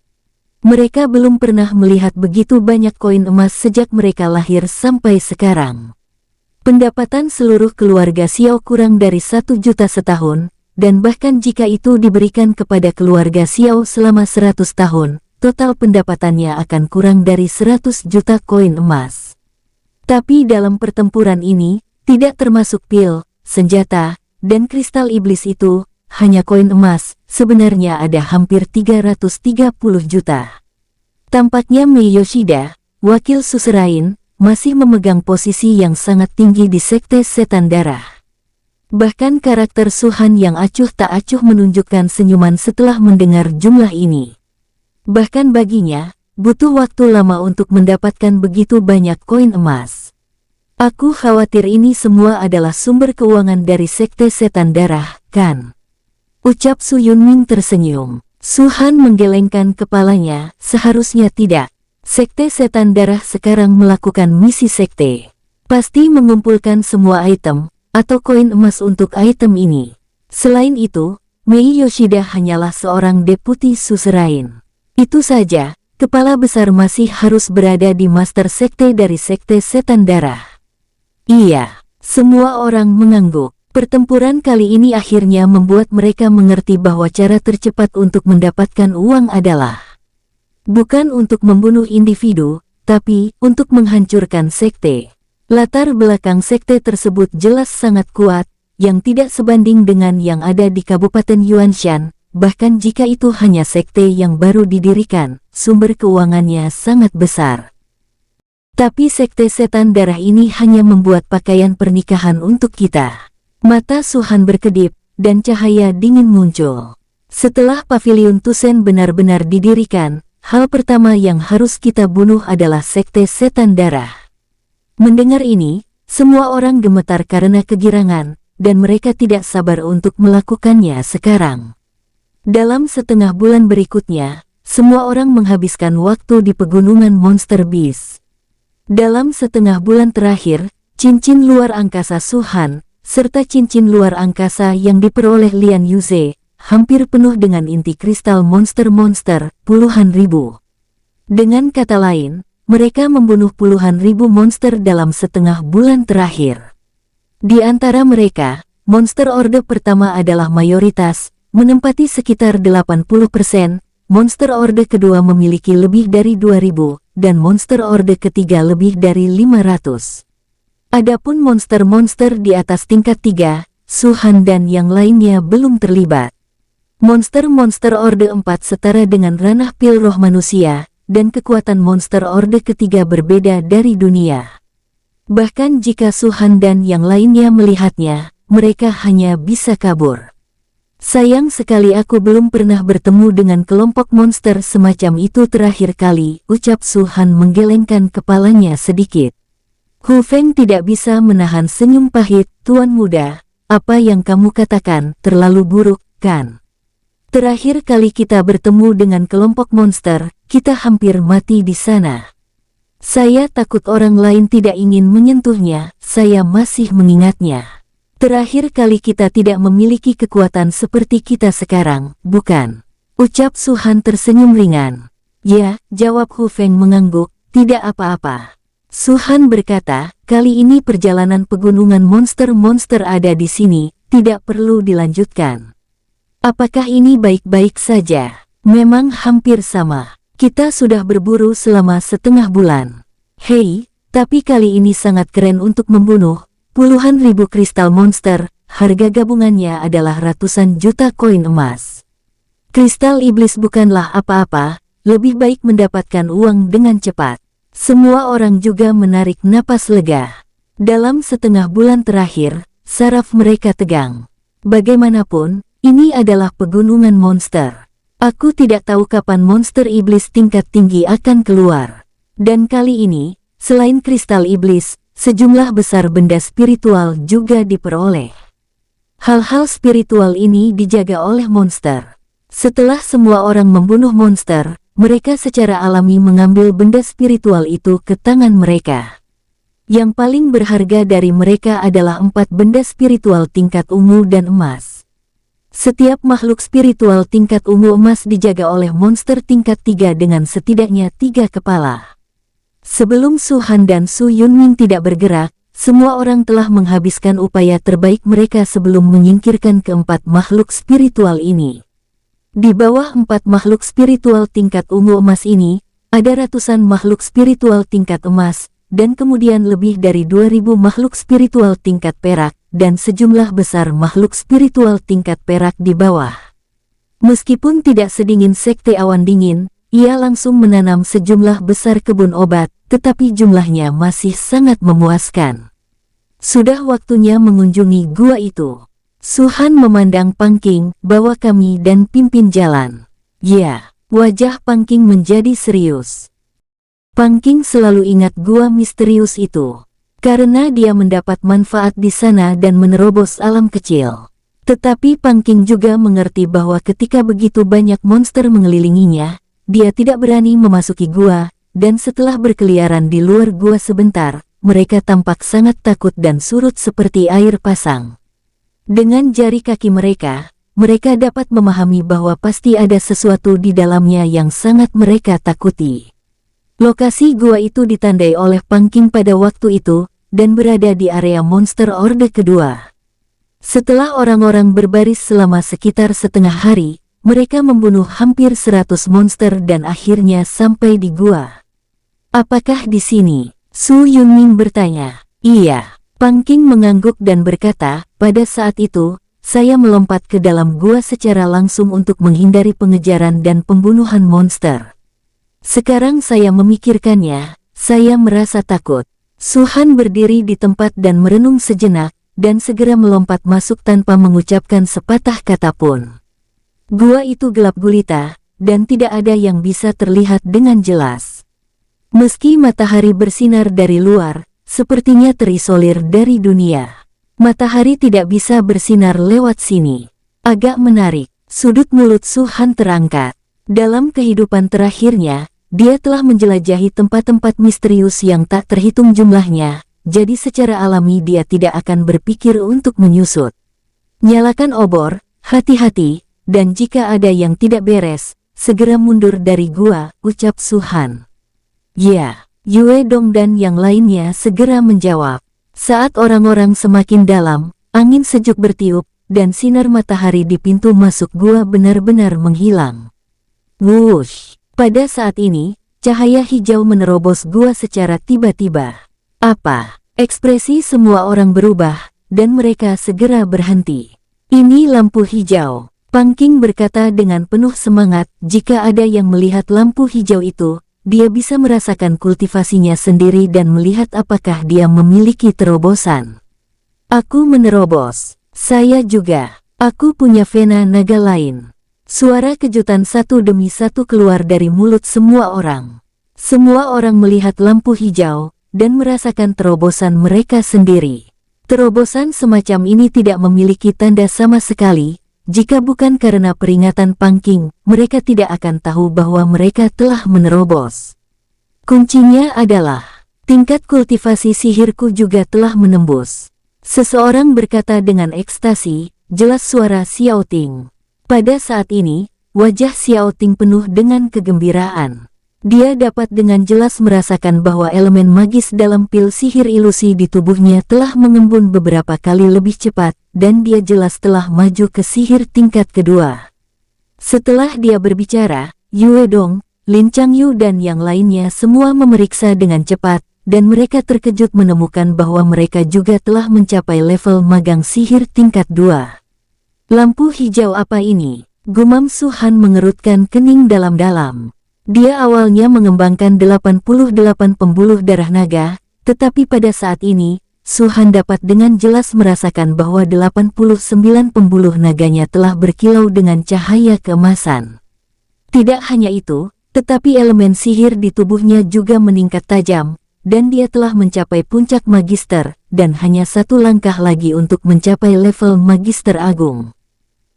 Mereka belum pernah melihat begitu banyak koin emas sejak mereka lahir sampai sekarang. Pendapatan seluruh keluarga Xiao kurang dari 1 juta setahun, dan bahkan jika itu diberikan kepada keluarga Xiao selama 100 tahun, total pendapatannya akan kurang dari 100 juta koin emas. Tapi dalam pertempuran ini, tidak termasuk pil, senjata, dan kristal iblis itu, hanya koin emas, sebenarnya ada hampir 330 juta. Tampaknya Mei Yoshida, wakil suzerain, masih memegang posisi yang sangat tinggi di Sekte Setan Darah. Bahkan karakter Su-han yang acuh tak acuh menunjukkan senyuman setelah mendengar jumlah ini. Bahkan baginya, butuh waktu lama untuk mendapatkan begitu banyak koin emas. Aku khawatir ini semua adalah sumber keuangan dari Sekte Setan Darah, kan? Ucap Su Yunming tersenyum. Su-han menggelengkan kepalanya, seharusnya tidak. Sekte Setan Darah sekarang melakukan misi sekte. Pasti mengumpulkan semua item, atau koin emas untuk item ini. Selain itu, Mei Yoshida hanyalah seorang deputi suzerain. Itu saja, kepala besar masih harus berada di master sekte dari Sekte Setan Darah. Iya, semua orang mengangguk. Pertempuran kali ini akhirnya membuat mereka mengerti bahwa cara tercepat untuk mendapatkan uang adalah bukan untuk membunuh individu, tapi untuk menghancurkan sekte. Latar belakang sekte tersebut jelas sangat kuat, yang tidak sebanding dengan yang ada di Kabupaten Yuanshan, bahkan jika itu hanya sekte yang baru didirikan, sumber keuangannya sangat besar. Tapi Sekte Setan Darah ini hanya membuat pakaian pernikahan untuk kita. Mata Su-han berkedip, dan cahaya dingin muncul. Setelah Pavilion Tusen benar-benar didirikan, hal pertama yang harus kita bunuh adalah Sekte Setan Darah. Mendengar ini, semua orang gemetar karena kegirangan, dan mereka tidak sabar untuk melakukannya sekarang. Dalam setengah bulan berikutnya, semua orang menghabiskan waktu di pegunungan Monster Beast. Dalam setengah bulan terakhir, cincin luar angkasa Su-han, serta cincin luar angkasa yang diperoleh Lian Yuze, hampir penuh dengan inti kristal monster-monster, puluhan ribu. Dengan kata lain, mereka membunuh puluhan ribu monster dalam setengah bulan terakhir. Di antara mereka, monster orde pertama adalah mayoritas, menempati sekitar 80%, monster orde kedua memiliki lebih dari 2000, dan monster orde ketiga lebih dari 500. Adapun monster-monster di atas tingkat 3, Su-han dan yang lainnya belum terlibat. Monster-monster orde 4 setara dengan ranah pil roh manusia, dan kekuatan monster orde ketiga berbeda dari dunia. Bahkan jika Su-han dan yang lainnya melihatnya, mereka hanya bisa kabur. Sayang sekali aku belum pernah bertemu dengan kelompok monster semacam itu terakhir kali, ucap Su-han menggelengkan kepalanya sedikit. Hu Feng tidak bisa menahan senyum pahit, Tuan Muda, apa yang kamu katakan terlalu buruk, kan? Terakhir kali kita bertemu dengan kelompok monster, kita hampir mati di sana. Saya takut orang lain tidak ingin menyentuhnya, saya masih mengingatnya. Terakhir kali kita tidak memiliki kekuatan seperti kita sekarang, bukan? Ucap Su-han tersenyum ringan. Ya, jawab Hu Feng mengangguk, tidak apa-apa. Su-han berkata, kali ini perjalanan pegunungan monster-monster ada di sini, tidak perlu dilanjutkan. Apakah ini baik-baik saja? Memang hampir sama. Kita sudah berburu selama setengah bulan. Hei, tapi kali ini sangat keren untuk membunuh puluhan ribu kristal monster, harga gabungannya adalah ratusan juta koin emas. Kristal iblis bukanlah apa-apa, lebih baik mendapatkan uang dengan cepat. Semua orang juga menarik napas lega. Dalam setengah bulan terakhir, saraf mereka tegang. Bagaimanapun, ini adalah pegunungan monster. Aku tidak tahu kapan monster iblis tingkat tinggi akan keluar. Dan kali ini, selain kristal iblis, sejumlah besar benda spiritual juga diperoleh. Hal-hal spiritual ini dijaga oleh monster. Setelah semua orang membunuh monster, mereka secara alami mengambil benda spiritual itu ke tangan mereka. Yang paling berharga dari mereka adalah 4 benda spiritual tingkat ungu dan emas. Setiap makhluk spiritual tingkat ungu emas dijaga oleh monster tingkat 3 dengan setidaknya 3 kepala. Sebelum Su Han dan Su Yunmin tidak bergerak, semua orang telah menghabiskan upaya terbaik mereka sebelum menyingkirkan keempat makhluk spiritual ini. Di bawah 4 makhluk spiritual tingkat ungu emas ini, ada ratusan makhluk spiritual tingkat emas, dan kemudian lebih dari 2000 makhluk spiritual tingkat perak, dan sejumlah besar makhluk spiritual tingkat perak di bawah. Meskipun tidak sedingin sekte awan dingin, ia langsung menanam sejumlah besar kebun obat, tetapi jumlahnya masih sangat memuaskan. Sudah waktunya mengunjungi gua itu. Su Han memandang Pang Qing, bawa kami dan pimpin jalan. Ya, wajah Pang Qing menjadi serius. Pang Qing selalu ingat gua misterius itu, karena dia mendapat manfaat di sana dan menerobos alam kecil. Tetapi Pang Qing juga mengerti bahwa ketika begitu banyak monster mengelilinginya, dia tidak berani memasuki gua, dan setelah berkeliaran di luar gua sebentar, mereka tampak sangat takut dan surut seperti air pasang. Dengan jari kaki mereka dapat memahami bahwa pasti ada sesuatu di dalamnya yang sangat mereka takuti. Lokasi gua itu ditandai oleh Pang Qing pada waktu itu, dan berada di area monster orde kedua. Setelah orang-orang berbaris selama sekitar setengah hari, mereka membunuh hampir 100 monster dan akhirnya sampai di gua. Apakah di sini? Su Yunmin bertanya. Iya. Pang Qing mengangguk dan berkata, pada saat itu, saya melompat ke dalam gua secara langsung untuk menghindari pengejaran dan pembunuhan monster. Sekarang saya memikirkannya, saya merasa takut. Su Han berdiri di tempat dan merenung sejenak, dan segera melompat masuk tanpa mengucapkan sepatah kata pun. Gua itu gelap gulita, dan tidak ada yang bisa terlihat dengan jelas. Meski matahari bersinar dari luar, sepertinya terisolir dari dunia. Matahari tidak bisa bersinar lewat sini. Agak menarik, sudut mulut Su Han terangkat. Dalam kehidupan terakhirnya, dia telah menjelajahi tempat-tempat misterius yang tak terhitung jumlahnya, jadi secara alami dia tidak akan berpikir untuk menyusut. Nyalakan obor, hati-hati, dan jika ada yang tidak beres, segera mundur dari gua, ucap Su Han. Ya, Yue Dong dan yang lainnya segera menjawab. Saat orang-orang semakin dalam, angin sejuk bertiup, dan sinar matahari di pintu masuk gua benar-benar menghilang. Wush! Pada saat ini, cahaya hijau menerobos gua secara tiba-tiba. Apa? Ekspresi semua orang berubah, dan mereka segera berhenti. Ini lampu hijau. Pang Qing berkata dengan penuh semangat, jika ada yang melihat lampu hijau itu, dia bisa merasakan kultivasinya sendiri dan melihat apakah dia memiliki terobosan. Aku menerobos. Saya juga. Aku punya vena naga lain. Suara kejutan satu demi satu keluar dari mulut semua orang. Semua orang melihat lampu hijau, dan merasakan terobosan mereka sendiri. Terobosan semacam ini tidak memiliki tanda sama sekali. Jika bukan karena peringatan Pang Qing, mereka tidak akan tahu bahwa mereka telah menerobos. Kuncinya adalah, tingkat kultivasi sihirku juga telah menembus. Seseorang berkata dengan ekstasi, jelas suara Xiao Ting. Pada saat ini, wajah Xiao Ting penuh dengan kegembiraan. Dia dapat dengan jelas merasakan bahwa elemen magis dalam pil sihir ilusi di tubuhnya telah mengembun beberapa kali lebih cepat, dan dia jelas telah maju ke sihir tingkat kedua. Setelah dia berbicara, Yue Dong, Lin Changyu dan yang lainnya semua memeriksa dengan cepat, dan mereka terkejut menemukan bahwa mereka juga telah mencapai level magang sihir tingkat 2. Lampu hijau apa ini? Gumam Su Han mengerutkan kening dalam-dalam. Dia awalnya mengembangkan 88 pembuluh darah naga, tetapi pada saat ini, Su Han dapat dengan jelas merasakan bahwa 89 pembuluh naganya telah berkilau dengan cahaya keemasan. Tidak hanya itu, tetapi elemen sihir di tubuhnya juga meningkat tajam, dan dia telah mencapai puncak magister, dan hanya satu langkah lagi untuk mencapai level magister agung.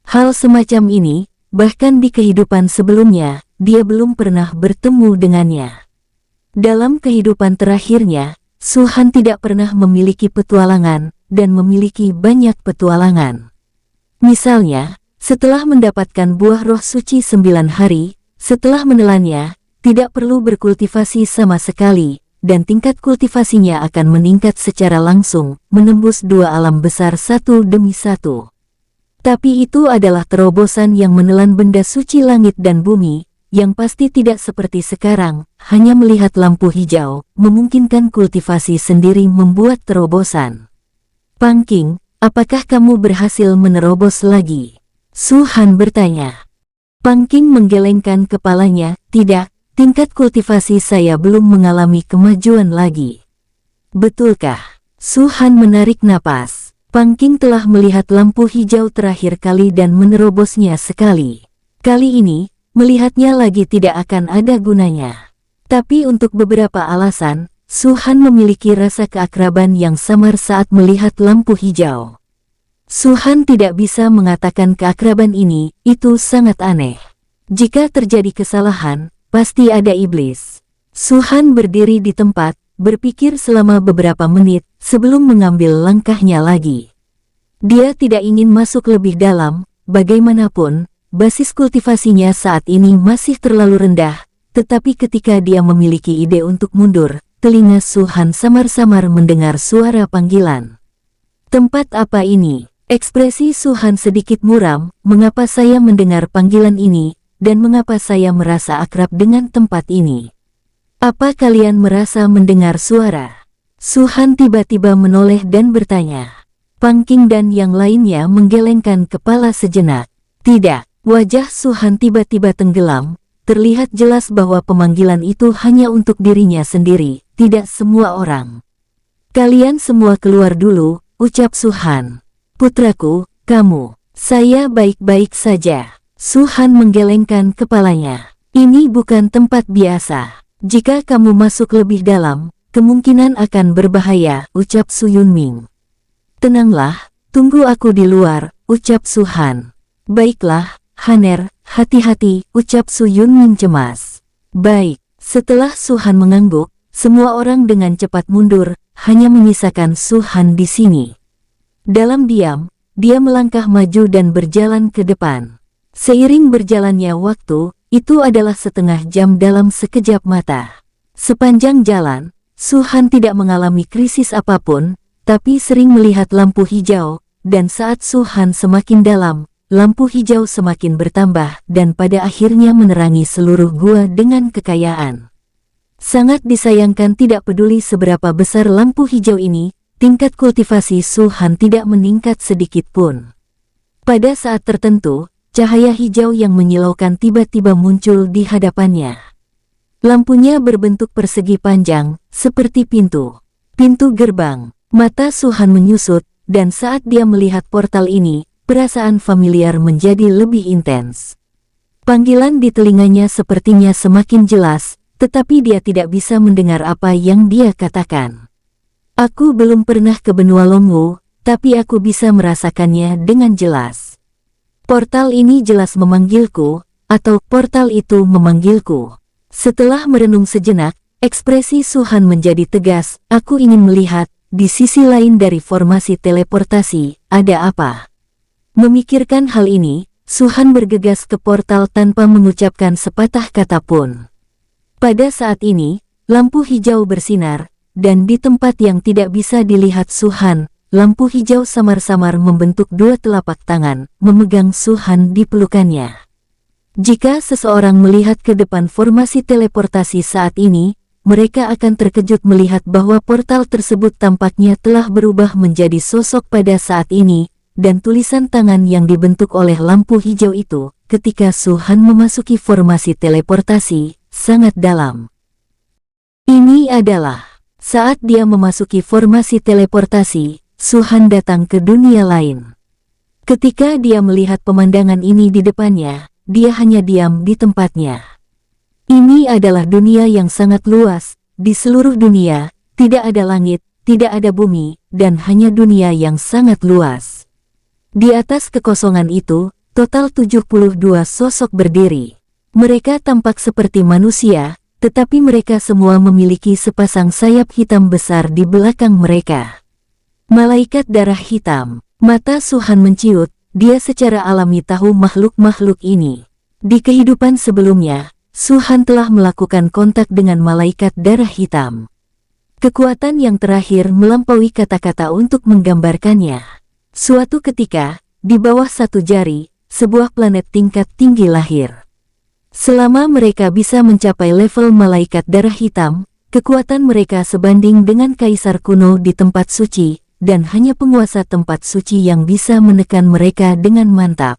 Hal semacam ini, bahkan di kehidupan sebelumnya, dia belum pernah bertemu dengannya. Dalam kehidupan terakhirnya, Su-han tidak pernah memiliki petualangan dan memiliki banyak petualangan. Misalnya, setelah mendapatkan buah roh suci 9 hari, setelah menelannya, tidak perlu berkultivasi sama sekali, dan tingkat kultivasinya akan meningkat secara langsung, menembus 2 alam besar satu demi satu. Tapi itu adalah terobosan yang menelan benda suci langit dan bumi, yang pasti tidak seperti sekarang, hanya melihat lampu hijau, memungkinkan kultivasi sendiri membuat terobosan. Pangking, apakah kamu berhasil menerobos lagi? Su-han bertanya. Pangking menggelengkan kepalanya, tidak, tingkat kultivasi saya belum mengalami kemajuan lagi. Betulkah? Su-han menarik napas. Pangking telah melihat lampu hijau terakhir kali dan menerobosnya sekali. Kali ini, melihatnya lagi tidak akan ada gunanya. Tapi untuk beberapa alasan, Su-han memiliki rasa keakraban yang samar saat melihat lampu hijau. Su-han tidak bisa mengatakan keakraban ini, itu sangat aneh. Jika terjadi kesalahan, pasti ada iblis. Su-han berdiri di tempat, berpikir selama beberapa menit, sebelum mengambil langkahnya lagi. Dia tidak ingin masuk lebih dalam, bagaimanapun, basis kultivasinya saat ini masih terlalu rendah, tetapi ketika dia memiliki ide untuk mundur, telinga Su-han samar-samar mendengar suara panggilan. Tempat apa ini? Ekspresi Su-han sedikit muram, mengapa saya mendengar panggilan ini, dan mengapa saya merasa akrab dengan tempat ini? Apa kalian merasa mendengar suara? Su-han tiba-tiba menoleh dan bertanya. Pangking dan yang lainnya menggelengkan kepala sejenak. Tidak. Wajah Su-han tiba-tiba tenggelam, terlihat jelas bahwa pemanggilan itu hanya untuk dirinya sendiri, tidak semua orang. Kalian semua keluar dulu, ucap Su-han. Putraku, kamu, saya baik-baik saja. Su-han menggelengkan kepalanya. Ini bukan tempat biasa. Jika kamu masuk lebih dalam, kemungkinan akan berbahaya, ucap Su Yunming. Tenanglah, tunggu aku di luar, ucap Su-han. Baiklah, Haner, hati-hati, ucap Su Yunming cemas. Baik, setelah Su-han mengangguk, semua orang dengan cepat mundur, hanya menyisakan Su-han di sini. Dalam diam, dia melangkah maju dan berjalan ke depan. Seiring berjalannya waktu, itu adalah setengah jam dalam sekejap mata. Sepanjang jalan, Su-han tidak mengalami krisis apapun, tapi sering melihat lampu hijau, dan saat Su-han semakin dalam, lampu hijau semakin bertambah dan pada akhirnya menerangi seluruh gua dengan kekayaan. Sangat disayangkan tidak peduli seberapa besar lampu hijau ini, tingkat kultivasi Su-han tidak meningkat sedikit pun. Pada saat tertentu, cahaya hijau yang menyilaukan tiba-tiba muncul di hadapannya. Lampunya berbentuk persegi panjang, seperti pintu. Pintu gerbang. Mata Su-han menyusut, dan saat dia melihat portal ini, perasaan familiar menjadi lebih intens. Panggilan di telinganya sepertinya semakin jelas, tetapi dia tidak bisa mendengar apa yang dia katakan. Aku belum pernah ke benua Longwu, tapi aku bisa merasakannya dengan jelas. Portal ini jelas memanggilku, atau portal itu memanggilku. Setelah merenung sejenak, ekspresi Su-han menjadi tegas, aku ingin melihat, di sisi lain dari formasi teleportasi, ada apa? Memikirkan hal ini, Su-han bergegas ke portal tanpa mengucapkan sepatah kata pun. Pada saat ini, lampu hijau bersinar, dan di tempat yang tidak bisa dilihat Su-han, lampu hijau samar-samar membentuk 2 telapak tangan, memegang Su-han di pelukannya. Jika seseorang melihat ke depan formasi teleportasi saat ini, mereka akan terkejut melihat bahwa portal tersebut tampaknya telah berubah menjadi sosok pada saat ini, dan tulisan tangan yang dibentuk oleh lampu hijau itu, ketika Su-han memasuki formasi teleportasi, sangat dalam. Ini adalah saat dia memasuki formasi teleportasi, Su-han datang ke dunia lain. Ketika dia melihat pemandangan ini di depannya, dia hanya diam di tempatnya. Ini adalah dunia yang sangat luas, di seluruh dunia, tidak ada langit, tidak ada bumi, dan hanya dunia yang sangat luas. Di atas kekosongan itu, total 72 sosok berdiri. Mereka tampak seperti manusia, tetapi mereka semua memiliki sepasang sayap hitam besar di belakang mereka. Malaikat darah hitam. Mata Su-han menciut, dia secara alami tahu makhluk-makhluk ini. Di kehidupan sebelumnya, Su-han telah melakukan kontak dengan malaikat darah hitam. Kekuatan yang terakhir melampaui kata-kata untuk menggambarkannya. Suatu ketika, di bawah satu jari, sebuah planet tingkat tinggi lahir. Selama mereka bisa mencapai level malaikat darah hitam, kekuatan mereka sebanding dengan kaisar kuno di tempat suci, dan hanya penguasa tempat suci yang bisa menekan mereka dengan mantap.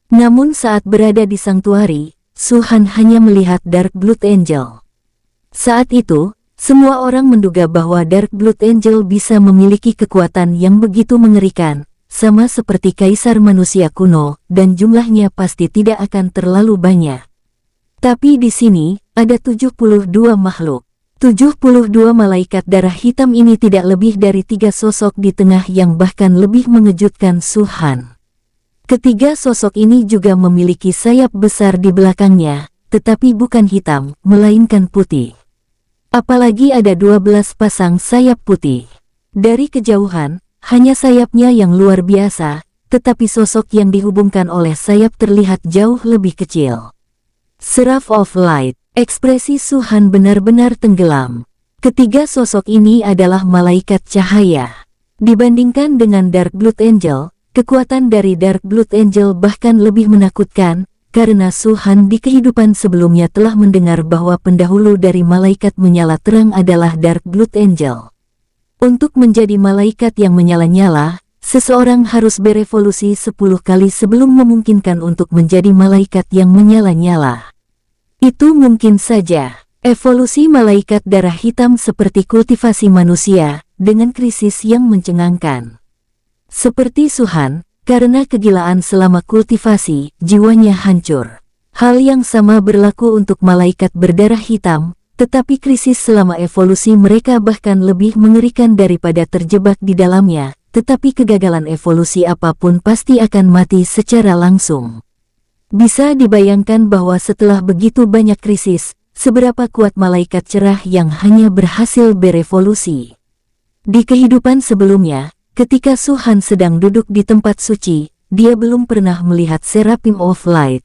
Namun saat berada di Sanctuary, Su-han hanya melihat Dark Blood Angel. Saat itu, semua orang menduga bahwa Dark Blood Angel bisa memiliki kekuatan yang begitu mengerikan, sama seperti kaisar manusia kuno, dan jumlahnya pasti tidak akan terlalu banyak. Tapi di sini, ada 72 makhluk. 72 malaikat darah hitam ini tidak lebih dari 3 sosok di tengah yang bahkan lebih mengejutkan Su-han. Ketiga sosok ini juga memiliki sayap besar di belakangnya, tetapi bukan hitam, melainkan putih. Apalagi ada 12 pasang sayap putih. Dari kejauhan, hanya sayapnya yang luar biasa, tetapi sosok yang dihubungkan oleh sayap terlihat jauh lebih kecil. Seraph of Light. Ekspresi Su-han benar-benar tenggelam. Ketiga sosok ini adalah malaikat cahaya. Dibandingkan dengan Dark Blood Angel, kekuatan dari Dark Blood Angel bahkan lebih menakutkan, karena Su-han di kehidupan sebelumnya telah mendengar bahwa pendahulu dari malaikat menyala terang adalah Dark Blood Angel. Untuk menjadi malaikat yang menyala-nyala, seseorang harus berevolusi 10 kali sebelum memungkinkan untuk menjadi malaikat yang menyala-nyala. Itu mungkin saja. Evolusi malaikat darah hitam seperti kultivasi manusia, dengan krisis yang mencengangkan. Seperti Su-han, karena kegilaan selama kultivasi, jiwanya hancur. Hal yang sama berlaku untuk malaikat berdarah hitam, tetapi krisis selama evolusi mereka bahkan lebih mengerikan daripada terjebak di dalamnya, tetapi kegagalan evolusi apapun pasti akan mati secara langsung. Bisa dibayangkan bahwa setelah begitu banyak krisis, seberapa kuat malaikat cerah yang hanya berhasil berevolusi. Di kehidupan sebelumnya, ketika Su-han sedang duduk di tempat suci, dia belum pernah melihat Seraphim of Light.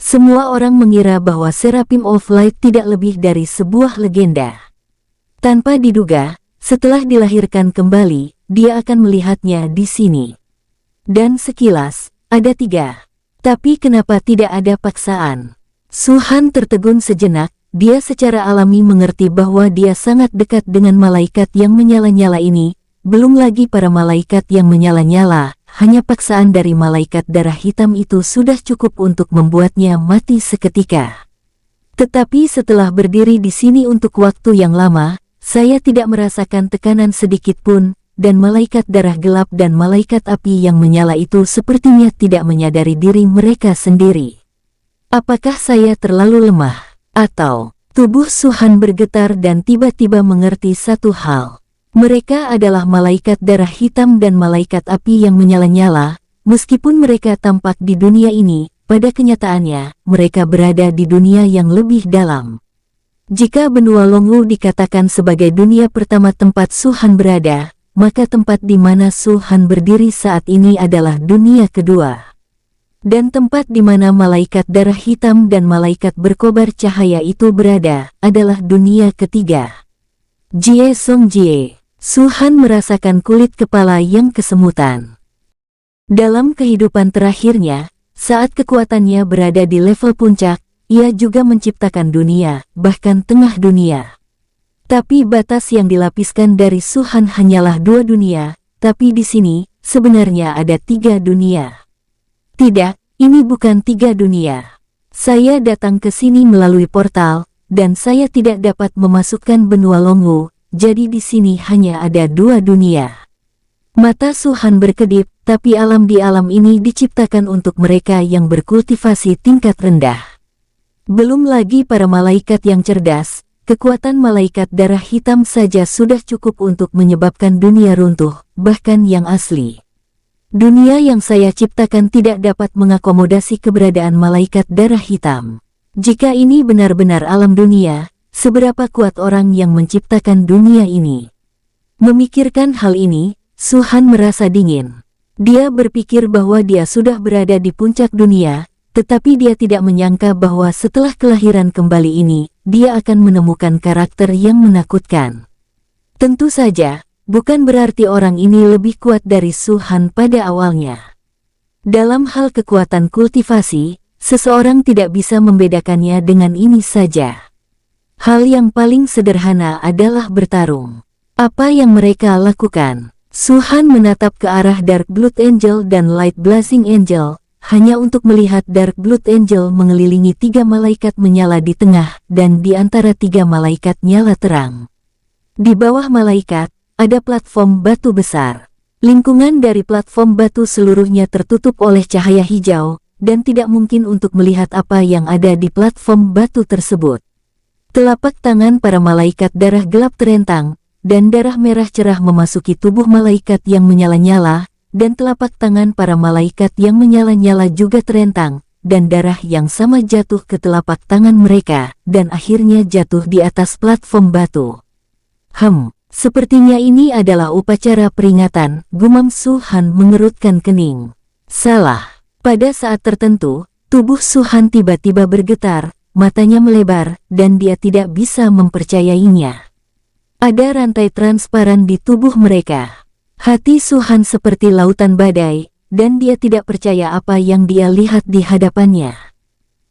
Semua orang mengira bahwa Seraphim of Light tidak lebih dari sebuah legenda. Tanpa diduga, setelah dilahirkan kembali, dia akan melihatnya di sini. Dan sekilas, ada 3. Tapi kenapa tidak ada paksaan? Su-han tertegun sejenak, dia secara alami mengerti bahwa dia sangat dekat dengan malaikat yang menyala-nyala ini. Belum lagi para malaikat yang menyala-nyala, hanya paksaan dari malaikat darah hitam itu sudah cukup untuk membuatnya mati seketika. Tetapi setelah berdiri di sini untuk waktu yang lama, saya tidak merasakan tekanan sedikit pun, dan malaikat darah gelap dan malaikat api yang menyala itu sepertinya tidak menyadari diri mereka sendiri. Apakah saya terlalu lemah? Atau, tubuh Su-han bergetar dan tiba-tiba mengerti satu hal. Mereka adalah malaikat darah hitam dan malaikat api yang menyala-nyala, meskipun mereka tampak di dunia ini, pada kenyataannya, mereka berada di dunia yang lebih dalam. Jika benua Longwu dikatakan sebagai dunia pertama tempat Su-han berada, maka tempat di mana Su-han berdiri saat ini adalah dunia kedua. Dan tempat di mana malaikat darah hitam dan malaikat berkobar cahaya itu berada, adalah dunia ketiga. Jie Song Jie. Su-han merasakan kulit kepala yang kesemutan. Dalam kehidupan terakhirnya, saat kekuatannya berada di level puncak, ia juga menciptakan dunia, bahkan tengah dunia. Tapi batas yang dilapiskan dari Su-han hanyalah 2 dunia, tapi di sini, sebenarnya ada 3 dunia. Tidak, ini bukan 3 dunia. Saya datang ke sini melalui portal, dan saya tidak dapat memasukkan benua Longwu. Jadi di sini hanya ada 2 dunia. Mata Su-han berkedip, tapi alam di alam ini diciptakan untuk mereka yang berkultivasi tingkat rendah. Belum lagi para malaikat yang cerdas, kekuatan malaikat darah hitam saja sudah cukup untuk menyebabkan dunia runtuh, bahkan yang asli. Dunia yang saya ciptakan tidak dapat mengakomodasi keberadaan malaikat darah hitam. Jika ini benar-benar alam dunia, seberapa kuat orang yang menciptakan dunia ini. Memikirkan hal ini, Su Han merasa dingin. Dia berpikir bahwa dia sudah berada di puncak dunia, tetapi dia tidak menyangka bahwa setelah kelahiran kembali ini, dia akan menemukan karakter yang menakutkan. Tentu saja, bukan berarti orang ini lebih kuat dari Su Han pada awalnya. Dalam hal kekuatan kultivasi, seseorang tidak bisa membedakannya dengan ini saja. Hal yang paling sederhana adalah bertarung. Apa yang mereka lakukan? Su Han menatap ke arah Dark Blood Angel dan Light Blazing Angel, hanya untuk melihat Dark Blood Angel mengelilingi 3 malaikat menyala di tengah, dan di antara 3 malaikat nyala terang. Di bawah malaikat, ada platform batu besar. Lingkungan dari platform batu seluruhnya tertutup oleh cahaya hijau, dan tidak mungkin untuk melihat apa yang ada di platform batu tersebut. Telapak tangan para malaikat darah gelap terentang, dan darah merah cerah memasuki tubuh malaikat yang menyala-nyala, dan telapak tangan para malaikat yang menyala-nyala juga terentang, dan darah yang sama jatuh ke telapak tangan mereka, dan akhirnya jatuh di atas platform batu. Sepertinya ini adalah upacara peringatan, gumam Su Han mengerutkan kening. Salah. Pada saat tertentu, tubuh Su Han tiba-tiba bergetar, matanya melebar, dan dia tidak bisa mempercayainya. Ada rantai transparan di tubuh mereka. Hati Su Han seperti lautan badai, dan dia tidak percaya apa yang dia lihat di hadapannya.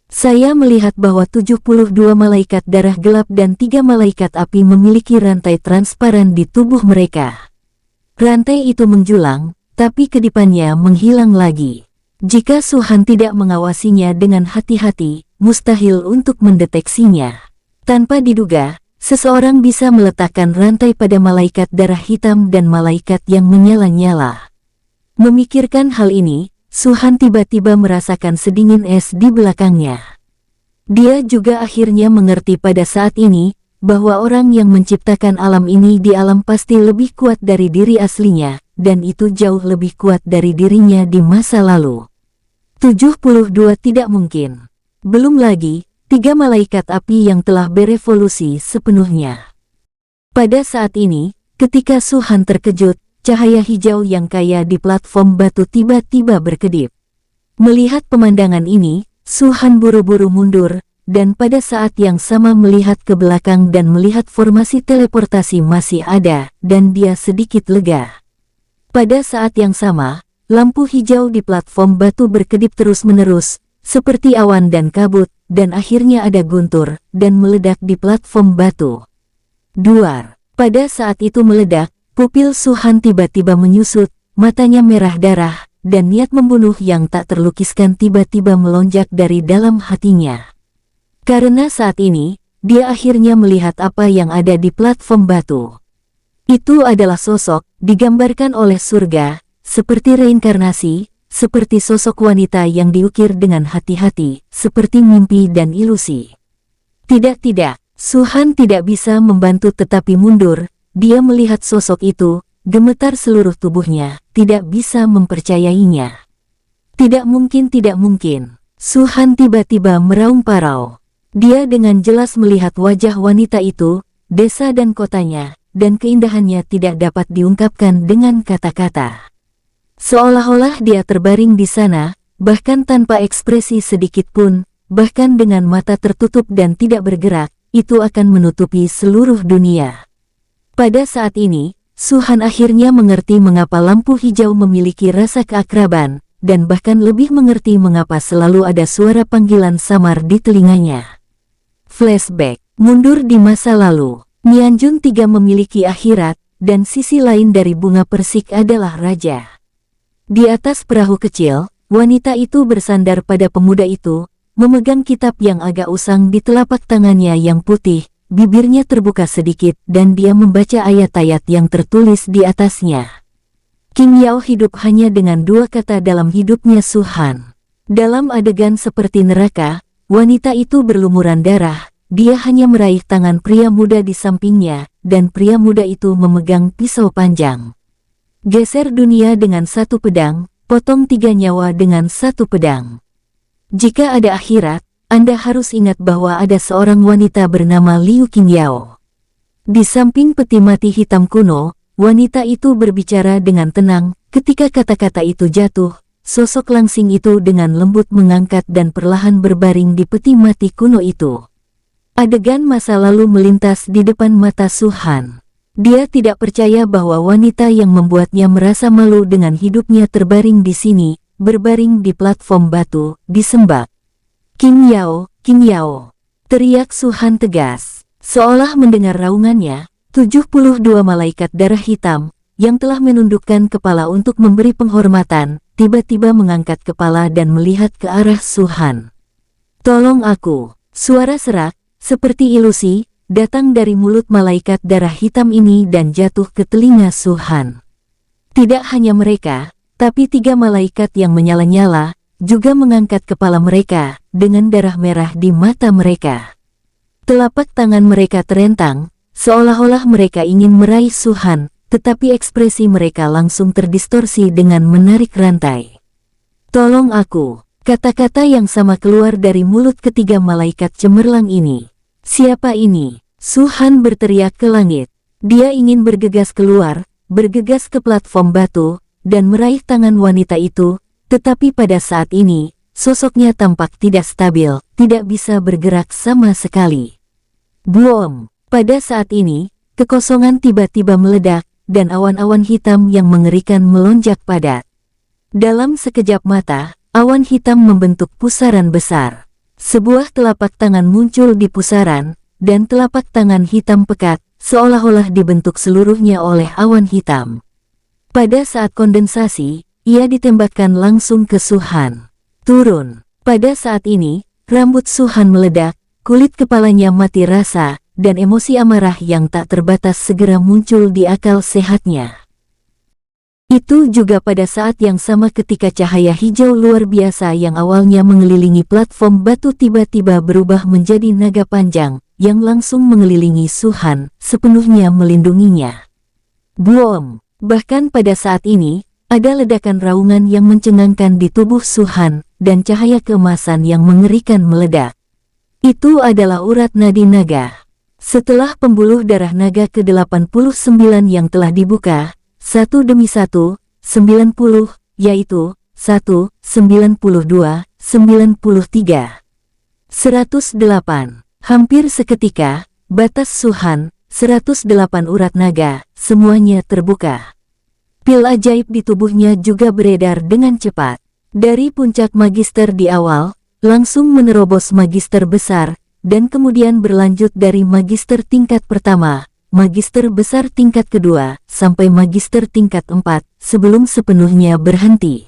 Saya melihat bahwa 72 malaikat darah gelap dan 3 malaikat api memiliki rantai transparan di tubuh mereka. Rantai itu menjulang, tapi kedipannya menghilang lagi. Jika Su Han tidak mengawasinya dengan hati-hati, mustahil untuk mendeteksinya. Tanpa diduga, seseorang bisa meletakkan rantai pada malaikat darah hitam dan malaikat yang menyala-nyala. Memikirkan hal ini, Su Han tiba-tiba merasakan sedingin es di belakangnya. Dia juga akhirnya mengerti pada saat ini, bahwa orang yang menciptakan alam ini di alam pasti lebih kuat dari diri aslinya, dan itu jauh lebih kuat dari dirinya di masa lalu. 72 tidak mungkin. Belum lagi, 3 malaikat api yang telah berevolusi sepenuhnya. Pada saat ini, ketika Su Han terkejut, cahaya hijau yang kaya di platform batu tiba-tiba berkedip. Melihat pemandangan ini, Su Han buru-buru mundur, dan pada saat yang sama melihat ke belakang dan melihat formasi teleportasi masih ada, dan dia sedikit lega. Pada saat yang sama, lampu hijau di platform batu berkedip terus-menerus, seperti awan dan kabut, dan akhirnya ada guntur, dan meledak di platform batu. Duar. Pada saat itu meledak, pupil Su Han tiba-tiba menyusut, matanya merah darah, dan niat membunuh yang tak terlukiskan tiba-tiba melonjak dari dalam hatinya. Karena saat ini, dia akhirnya melihat apa yang ada di platform batu. Itu adalah sosok, digambarkan oleh surga, seperti reinkarnasi, seperti sosok wanita yang diukir dengan hati-hati, seperti mimpi dan ilusi. Tidak, Su Han tidak bisa membantu tetapi mundur. Dia melihat sosok itu, gemetar seluruh tubuhnya, tidak bisa mempercayainya. Tidak mungkin. Su Han tiba-tiba meraung parau. Dia dengan jelas melihat wajah wanita itu, desa dan kotanya, dan keindahannya tidak dapat diungkapkan dengan kata-kata. Seolah-olah dia terbaring di sana, bahkan tanpa ekspresi sedikit pun, bahkan dengan mata tertutup dan tidak bergerak, itu akan menutupi seluruh dunia. Pada saat ini, Su Han akhirnya mengerti mengapa lampu hijau memiliki rasa keakraban, dan bahkan lebih mengerti mengapa selalu ada suara panggilan samar di telinganya. Flashback, mundur di masa lalu. Nianjun III memiliki akhirat, dan sisi lain dari bunga persik adalah raja. Di atas perahu kecil, wanita itu bersandar pada pemuda itu, memegang kitab yang agak usang di telapak tangannya yang putih. Bibirnya terbuka sedikit dan dia membaca ayat-ayat yang tertulis di atasnya. King Yao hidup hanya dengan 2 kata dalam hidupnya Su Han. Dalam adegan seperti neraka, wanita itu berlumuran darah, dia hanya meraih tangan pria muda di sampingnya, dan pria muda itu memegang pisau panjang. Geser dunia dengan 1 pedang, potong 3 nyawa dengan 1 pedang. Jika ada akhirat, Anda harus ingat bahwa ada seorang wanita bernama Liu Qingyao. Di samping peti mati hitam kuno, wanita itu berbicara dengan tenang. Ketika kata-kata itu jatuh, sosok langsing itu dengan lembut mengangkat dan perlahan berbaring di peti mati kuno itu. Adegan masa lalu melintas di depan mata Su Han. Dia tidak percaya bahwa wanita yang membuatnya merasa malu dengan hidupnya terbaring di sini, berbaring di platform batu, disembah. Qingyao, Qingyao, teriak Su Han tegas. Seolah mendengar raungannya, 72 malaikat darah hitam, yang telah menundukkan kepala untuk memberi penghormatan, tiba-tiba mengangkat kepala dan melihat ke arah Su Han. "Tolong aku!" Suara serak, seperti ilusi, datang dari mulut malaikat darah hitam ini dan jatuh ke telinga Su Han. Tidak hanya mereka, tapi 3 malaikat yang menyala-nyala, juga mengangkat kepala mereka, dengan darah merah di mata mereka. Telapak tangan mereka terentang, seolah-olah mereka ingin meraih Su Han, tetapi ekspresi mereka langsung terdistorsi dengan menarik rantai. "Tolong aku!" Kata-kata yang sama keluar dari mulut ketiga malaikat cemerlang ini. "Siapa ini?" Su Han berteriak ke langit. Dia ingin bergegas keluar, bergegas ke platform batu, dan meraih tangan wanita itu, tetapi pada saat ini, sosoknya tampak tidak stabil, tidak bisa bergerak sama sekali. Boom! Pada saat ini, kekosongan tiba-tiba meledak, dan awan-awan hitam yang mengerikan melonjak padat. Dalam sekejap mata, awan hitam membentuk pusaran besar. Sebuah telapak tangan muncul di pusaran, dan telapak tangan hitam pekat, seolah-olah dibentuk seluruhnya oleh awan hitam. Pada saat kondensasi, ia ditembakkan langsung ke Su Han. Turun. Pada saat ini, rambut Su Han meledak, kulit kepalanya mati rasa, dan emosi amarah yang tak terbatas segera muncul di akal sehatnya. Itu juga pada saat yang sama ketika cahaya hijau luar biasa yang awalnya mengelilingi platform batu tiba-tiba berubah menjadi naga panjang, yang langsung mengelilingi Su Han, sepenuhnya melindunginya. Boom! Bahkan pada saat ini, ada ledakan raungan yang mencengangkan di tubuh Su Han, dan cahaya keemasan yang mengerikan meledak. Itu adalah urat nadi naga. Setelah pembuluh darah naga ke-89 yang telah dibuka, satu demi satu, 90, yaitu 1, 92, 93, 108. Hampir seketika, batas Su Han, 108 urat naga, semuanya terbuka. Pil ajaib di tubuhnya juga beredar dengan cepat. Dari puncak magister di awal, langsung menerobos magister besar, dan kemudian berlanjut dari magister tingkat pertama, magister besar tingkat kedua, sampai magister tingkat 4, sebelum sepenuhnya berhenti.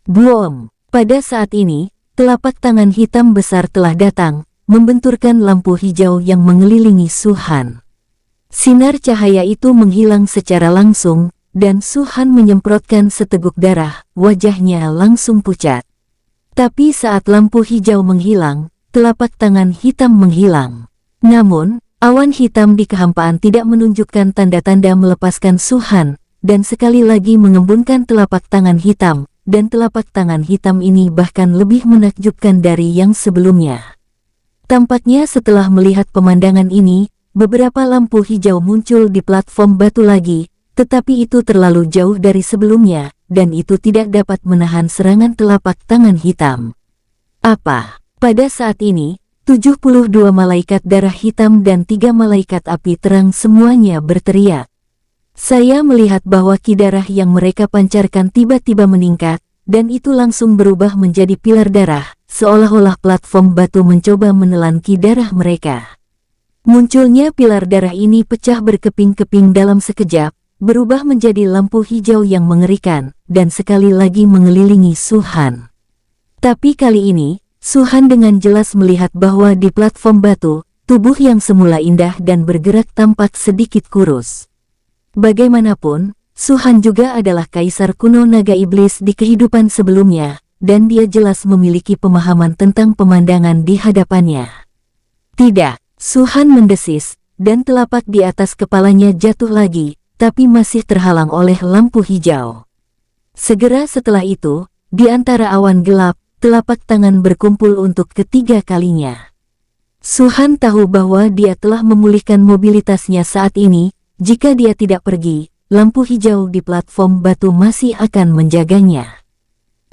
Boom! Pada saat ini, telapak tangan hitam besar telah datang, membenturkan lampu hijau yang mengelilingi Su Han. Sinar cahaya itu menghilang secara langsung, dan Su Han menyemprotkan seteguk darah, wajahnya langsung pucat. Tapi saat lampu hijau menghilang, telapak tangan hitam menghilang. Namun, awan hitam di kehampaan tidak menunjukkan tanda-tanda melepaskan Su Han, dan sekali lagi mengembunkan telapak tangan hitam, dan telapak tangan hitam ini bahkan lebih menakjubkan dari yang sebelumnya. Tampaknya setelah melihat pemandangan ini, beberapa lampu hijau muncul di platform batu lagi, tetapi itu terlalu jauh dari sebelumnya, dan itu tidak dapat menahan serangan telapak tangan hitam. Apa? Pada saat ini, 72 malaikat darah hitam dan 3 malaikat api terang semuanya berteriak. Saya melihat bahwa ki darah yang mereka pancarkan tiba-tiba meningkat, dan itu langsung berubah menjadi pilar darah, seolah-olah platform batu mencoba menelan ki darah mereka. Munculnya pilar darah ini pecah berkeping-keping dalam sekejap, berubah menjadi lampu hijau yang mengerikan, dan sekali lagi mengelilingi Su Han. Tapi kali ini, Su Han dengan jelas melihat bahwa di platform batu, tubuh yang semula indah dan bergerak tampak sedikit kurus. Bagaimanapun, Su Han juga adalah kaisar kuno naga iblis di kehidupan sebelumnya, dan dia jelas memiliki pemahaman tentang pemandangan di hadapannya. Tidak, Su Han mendesis, dan telapak di atas kepalanya jatuh lagi, tapi masih terhalang oleh lampu hijau. Segera setelah itu, di antara awan gelap, telapak tangan berkumpul untuk ketiga kalinya. Su-han tahu bahwa dia telah memulihkan mobilitasnya saat ini. Jika dia tidak pergi, lampu hijau di platform batu masih akan menjaganya.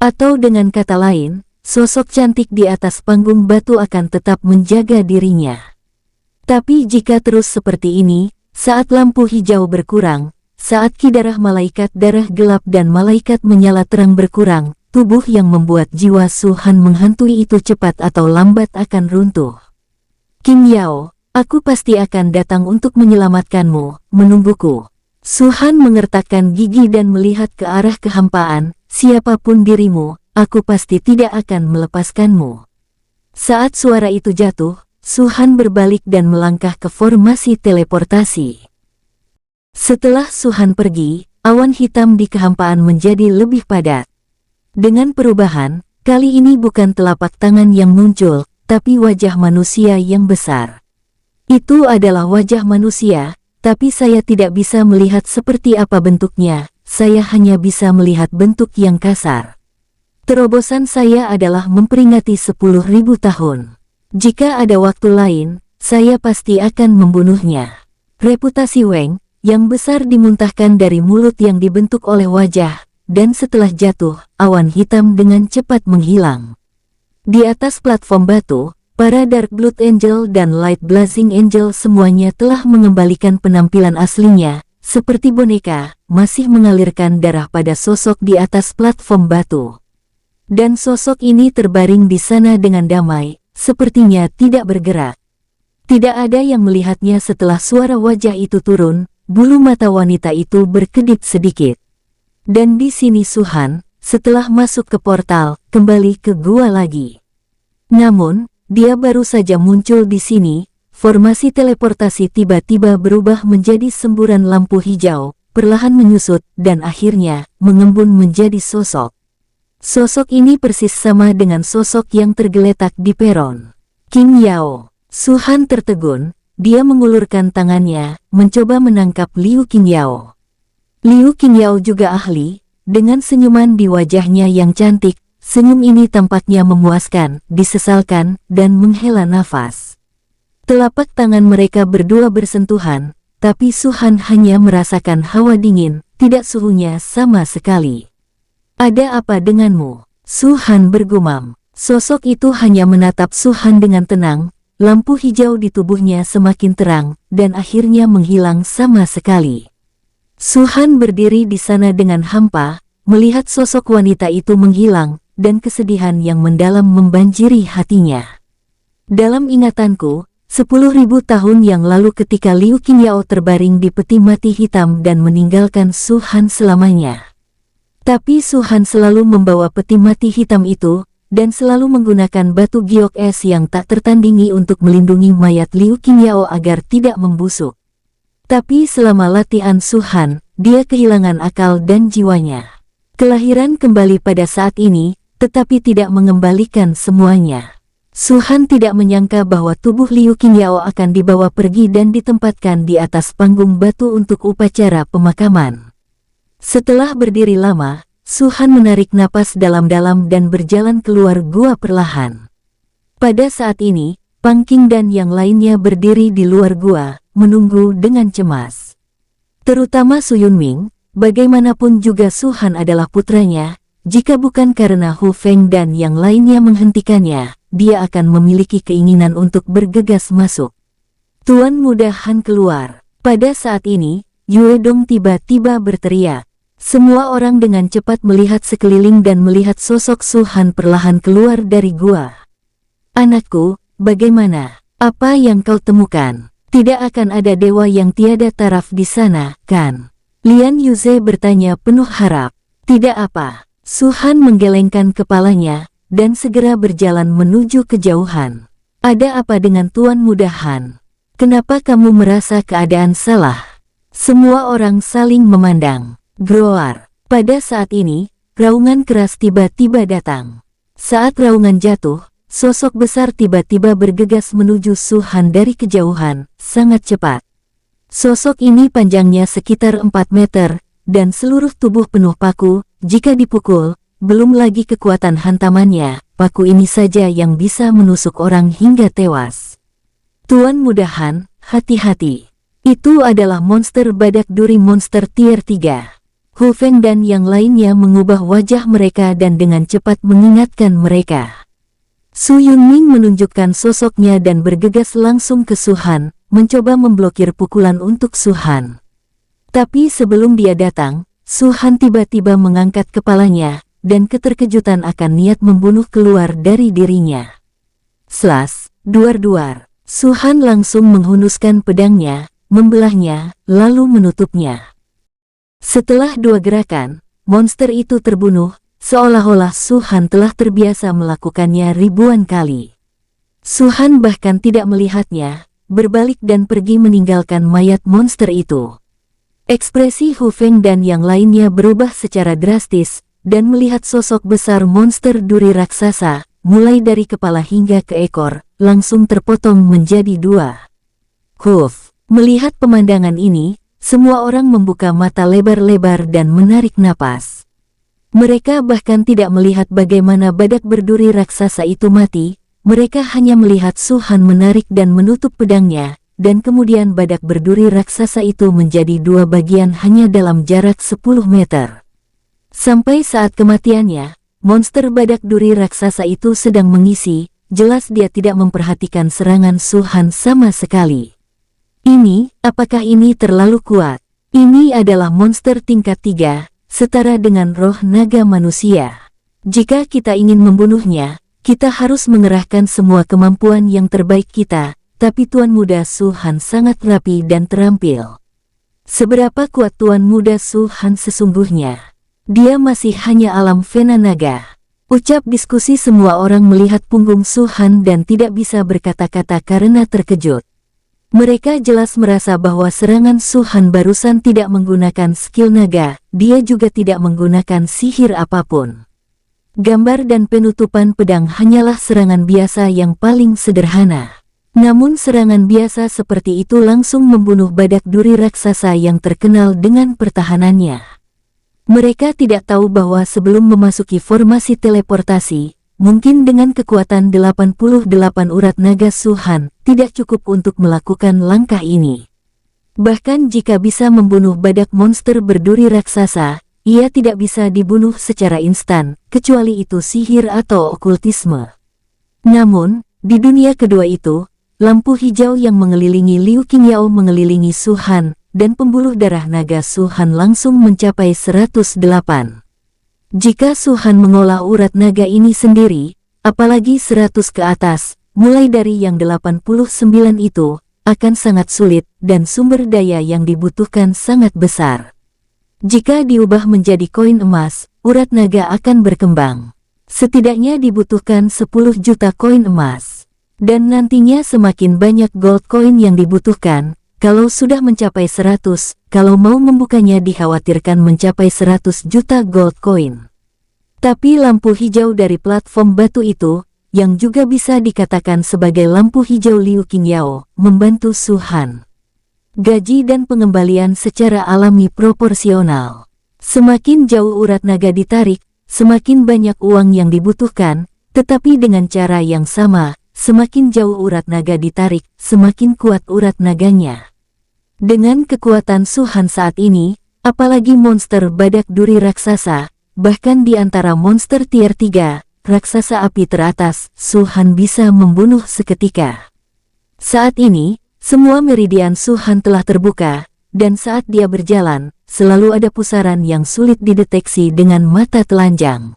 Atau dengan kata lain, sosok cantik di atas panggung batu akan tetap menjaga dirinya. Tapi jika terus seperti ini, saat lampu hijau berkurang, saat kidarah malaikat darah gelap dan malaikat menyala terang berkurang, tubuh yang membuat jiwa Su-han menghantui itu cepat atau lambat akan runtuh. Qing Yao, aku pasti akan datang untuk menyelamatkanmu, menungguku. Su-han mengertakkan gigi dan melihat ke arah kehampaan, siapapun dirimu, aku pasti tidak akan melepaskanmu. Saat suara itu jatuh, Su-han berbalik dan melangkah ke formasi teleportasi. Setelah Su-han pergi, awan hitam di kehampaan menjadi lebih padat. Dengan perubahan, kali ini bukan telapak tangan yang muncul, tapi wajah manusia yang besar. Itu adalah wajah manusia, tapi saya tidak bisa melihat seperti apa bentuknya, saya hanya bisa melihat bentuk yang kasar. Terobosan saya adalah memperingati 10.000 tahun. Jika ada waktu lain, saya pasti akan membunuhnya. Reputasi Wang, yang besar dimuntahkan dari mulut yang dibentuk oleh wajah, dan setelah jatuh, awan hitam dengan cepat menghilang. Di atas platform batu, para Dark Blood Angel dan Light Blazing Angel semuanya telah mengembalikan penampilan aslinya, seperti boneka, masih mengalirkan darah pada sosok di atas platform batu. Dan sosok ini terbaring di sana dengan damai, sepertinya tidak bergerak. Tidak ada yang melihatnya setelah suara wajah itu turun, bulu mata wanita itu berkedip sedikit. Dan di sini Su-han, setelah masuk ke portal, kembali ke gua lagi. Namun, dia baru saja muncul di sini, formasi teleportasi tiba-tiba berubah menjadi semburan lampu hijau, perlahan menyusut, dan akhirnya, mengembun menjadi sosok. Sosok ini persis sama dengan sosok yang tergeletak di peron. Qing Yao. Su-han tertegun, dia mengulurkan tangannya, mencoba menangkap Liu Qing Yao. Liu Qing Yao juga ahli, dengan senyuman di wajahnya yang cantik. Senyum ini tampaknya memuaskan, disesalkan, dan menghela nafas. Telapak tangan mereka berdua bersentuhan, tapi Su-han hanya merasakan hawa dingin, tidak suhunya sama sekali. Ada apa denganmu? Su-han bergumam. Sosok itu hanya menatap Su-han dengan tenang, lampu hijau di tubuhnya semakin terang, dan akhirnya menghilang sama sekali. Su-han berdiri di sana dengan hampa, melihat sosok wanita itu menghilang, dan kesedihan yang mendalam membanjiri hatinya. Dalam ingatanku, 10.000 tahun yang lalu ketika Liu Qing Yao terbaring di peti mati hitam dan meninggalkan Su-han selamanya. Tapi Su-han selalu membawa peti mati hitam itu, dan selalu menggunakan batu giok es yang tak tertandingi untuk melindungi mayat Liu Qing Yao agar tidak membusuk. Tapi selama latihan Su-han, dia kehilangan akal dan jiwanya. Kelahiran kembali pada saat ini, tetapi tidak mengembalikan semuanya. Su-han tidak menyangka bahwa tubuh Liu Qing Yao akan dibawa pergi dan ditempatkan di atas panggung batu untuk upacara pemakaman. Setelah berdiri lama, Su-han menarik napas dalam-dalam dan berjalan keluar gua perlahan. Pada saat ini, Pang Qing dan yang lainnya berdiri di luar gua, menunggu dengan cemas. Terutama Su Yunming, bagaimanapun juga Su-han adalah putranya. Jika bukan karena Hu Feng dan yang lainnya menghentikannya, dia akan memiliki keinginan untuk bergegas masuk. Tuan Muda Han keluar. Pada saat ini, Yue Dong tiba-tiba berteriak. Semua orang dengan cepat melihat sekeliling dan melihat sosok Su-han perlahan keluar dari gua. Anakku, bagaimana? Apa yang kau temukan? Tidak akan ada dewa yang tiada taraf di sana, kan? Lian Yuze bertanya penuh harap. Tidak apa. Su-han menggelengkan kepalanya, dan segera berjalan menuju kejauhan. Ada apa dengan Tuan Muda Han? Kenapa kamu merasa keadaan salah? Semua orang saling memandang. Groar. Pada saat ini, raungan keras tiba-tiba datang. Saat raungan jatuh, sosok besar tiba-tiba bergegas menuju Su-han dari kejauhan, sangat cepat. Sosok ini panjangnya sekitar 4 meter, dan seluruh tubuh penuh paku. Jika dipukul, belum lagi kekuatan hantamannya, paku ini saja yang bisa menusuk orang hingga tewas. Tuan Muda Han, hati-hati. Itu adalah monster badak duri monster tier 3. Hu Feng dan yang lainnya mengubah wajah mereka dan dengan cepat mengingatkan mereka. Su Yunming menunjukkan sosoknya dan bergegas langsung ke Su Han, mencoba memblokir pukulan untuk Su Han. Tapi sebelum dia datang, Su Han tiba-tiba mengangkat kepalanya, dan keterkejutan akan niat membunuh keluar dari dirinya. Slash, duar-duar. Su Han langsung menghunuskan pedangnya, membelahnya, lalu menutupnya. Setelah 2 gerakan, monster itu terbunuh, seolah-olah Su Han telah terbiasa melakukannya ribuan kali. Su Han bahkan tidak melihatnya, berbalik dan pergi meninggalkan mayat monster itu. Ekspresi Hu Feng dan yang lainnya berubah secara drastis, dan melihat sosok besar monster duri raksasa, mulai dari kepala hingga ke ekor, langsung terpotong menjadi 2. Huf, melihat pemandangan ini, semua orang membuka mata lebar-lebar dan menarik napas. Mereka bahkan tidak melihat bagaimana badak berduri raksasa itu mati, mereka hanya melihat Su Han menarik dan menutup pedangnya, dan kemudian badak berduri raksasa itu menjadi 2 bagian hanya dalam jarak 10 meter. Sampai saat kematiannya, monster badak duri raksasa itu sedang mengisi, jelas dia tidak memperhatikan serangan Su Han sama sekali. Apakah ini terlalu kuat? Ini adalah monster tingkat 3, setara dengan roh naga manusia. Jika kita ingin membunuhnya, kita harus mengerahkan semua kemampuan yang terbaik kita, tapi Tuan Muda Su Han sangat rapi dan terampil. Seberapa kuat Tuan Muda Su Han sesungguhnya? Dia masih hanya alam Vena naga. Ucap diskusi semua orang melihat punggung Su Han dan tidak bisa berkata-kata karena terkejut. Mereka jelas merasa bahwa serangan Su Han barusan tidak menggunakan skill naga, dia juga tidak menggunakan sihir apapun. Gambar dan penutupan pedang hanyalah serangan biasa yang paling sederhana. Namun serangan biasa seperti itu langsung membunuh badak duri raksasa yang terkenal dengan pertahanannya. Mereka tidak tahu bahwa sebelum memasuki formasi teleportasi, mungkin dengan kekuatan 88 urat naga Su Han, tidak cukup untuk melakukan langkah ini. Bahkan jika bisa membunuh badak monster berduri raksasa, ia tidak bisa dibunuh secara instan, kecuali itu sihir atau okultisme. Namun, di dunia kedua itu, lampu hijau yang mengelilingi Liu Qingyao mengelilingi Su Han, dan pembuluh darah naga Su Han langsung mencapai 108. Jika Su Han mengolah urat naga ini sendiri, apalagi 100 ke atas, mulai dari yang 89 itu, akan sangat sulit dan sumber daya yang dibutuhkan sangat besar. Jika diubah menjadi koin emas, urat naga akan berkembang. Setidaknya dibutuhkan 10 juta koin emas. Dan nantinya semakin banyak gold coin yang dibutuhkan, kalau sudah mencapai 100, kalau mau membukanya dikhawatirkan mencapai 100 juta gold coin. Tapi lampu hijau dari platform batu itu, yang juga bisa dikatakan sebagai lampu hijau Liu Qingyao, membantu Su Han. Gaji dan pengembalian secara alami proporsional. Semakin jauh urat naga ditarik, semakin banyak uang yang dibutuhkan, tetapi dengan cara yang sama, semakin jauh urat naga ditarik, semakin kuat urat naganya. Dengan kekuatan Su Han saat ini, apalagi monster badak duri raksasa, bahkan di antara monster tier 3, raksasa api teratas, Su Han bisa membunuh seketika. Saat ini, semua meridian Su Han telah terbuka, dan saat dia berjalan, selalu ada pusaran yang sulit dideteksi dengan mata telanjang.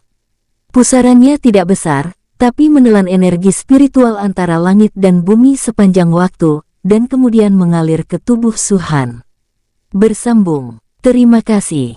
Pusarannya tidak besar, tapi menelan energi spiritual antara langit dan bumi sepanjang waktu, dan kemudian mengalir ke tubuh Su Han. Bersambung. Terima kasih.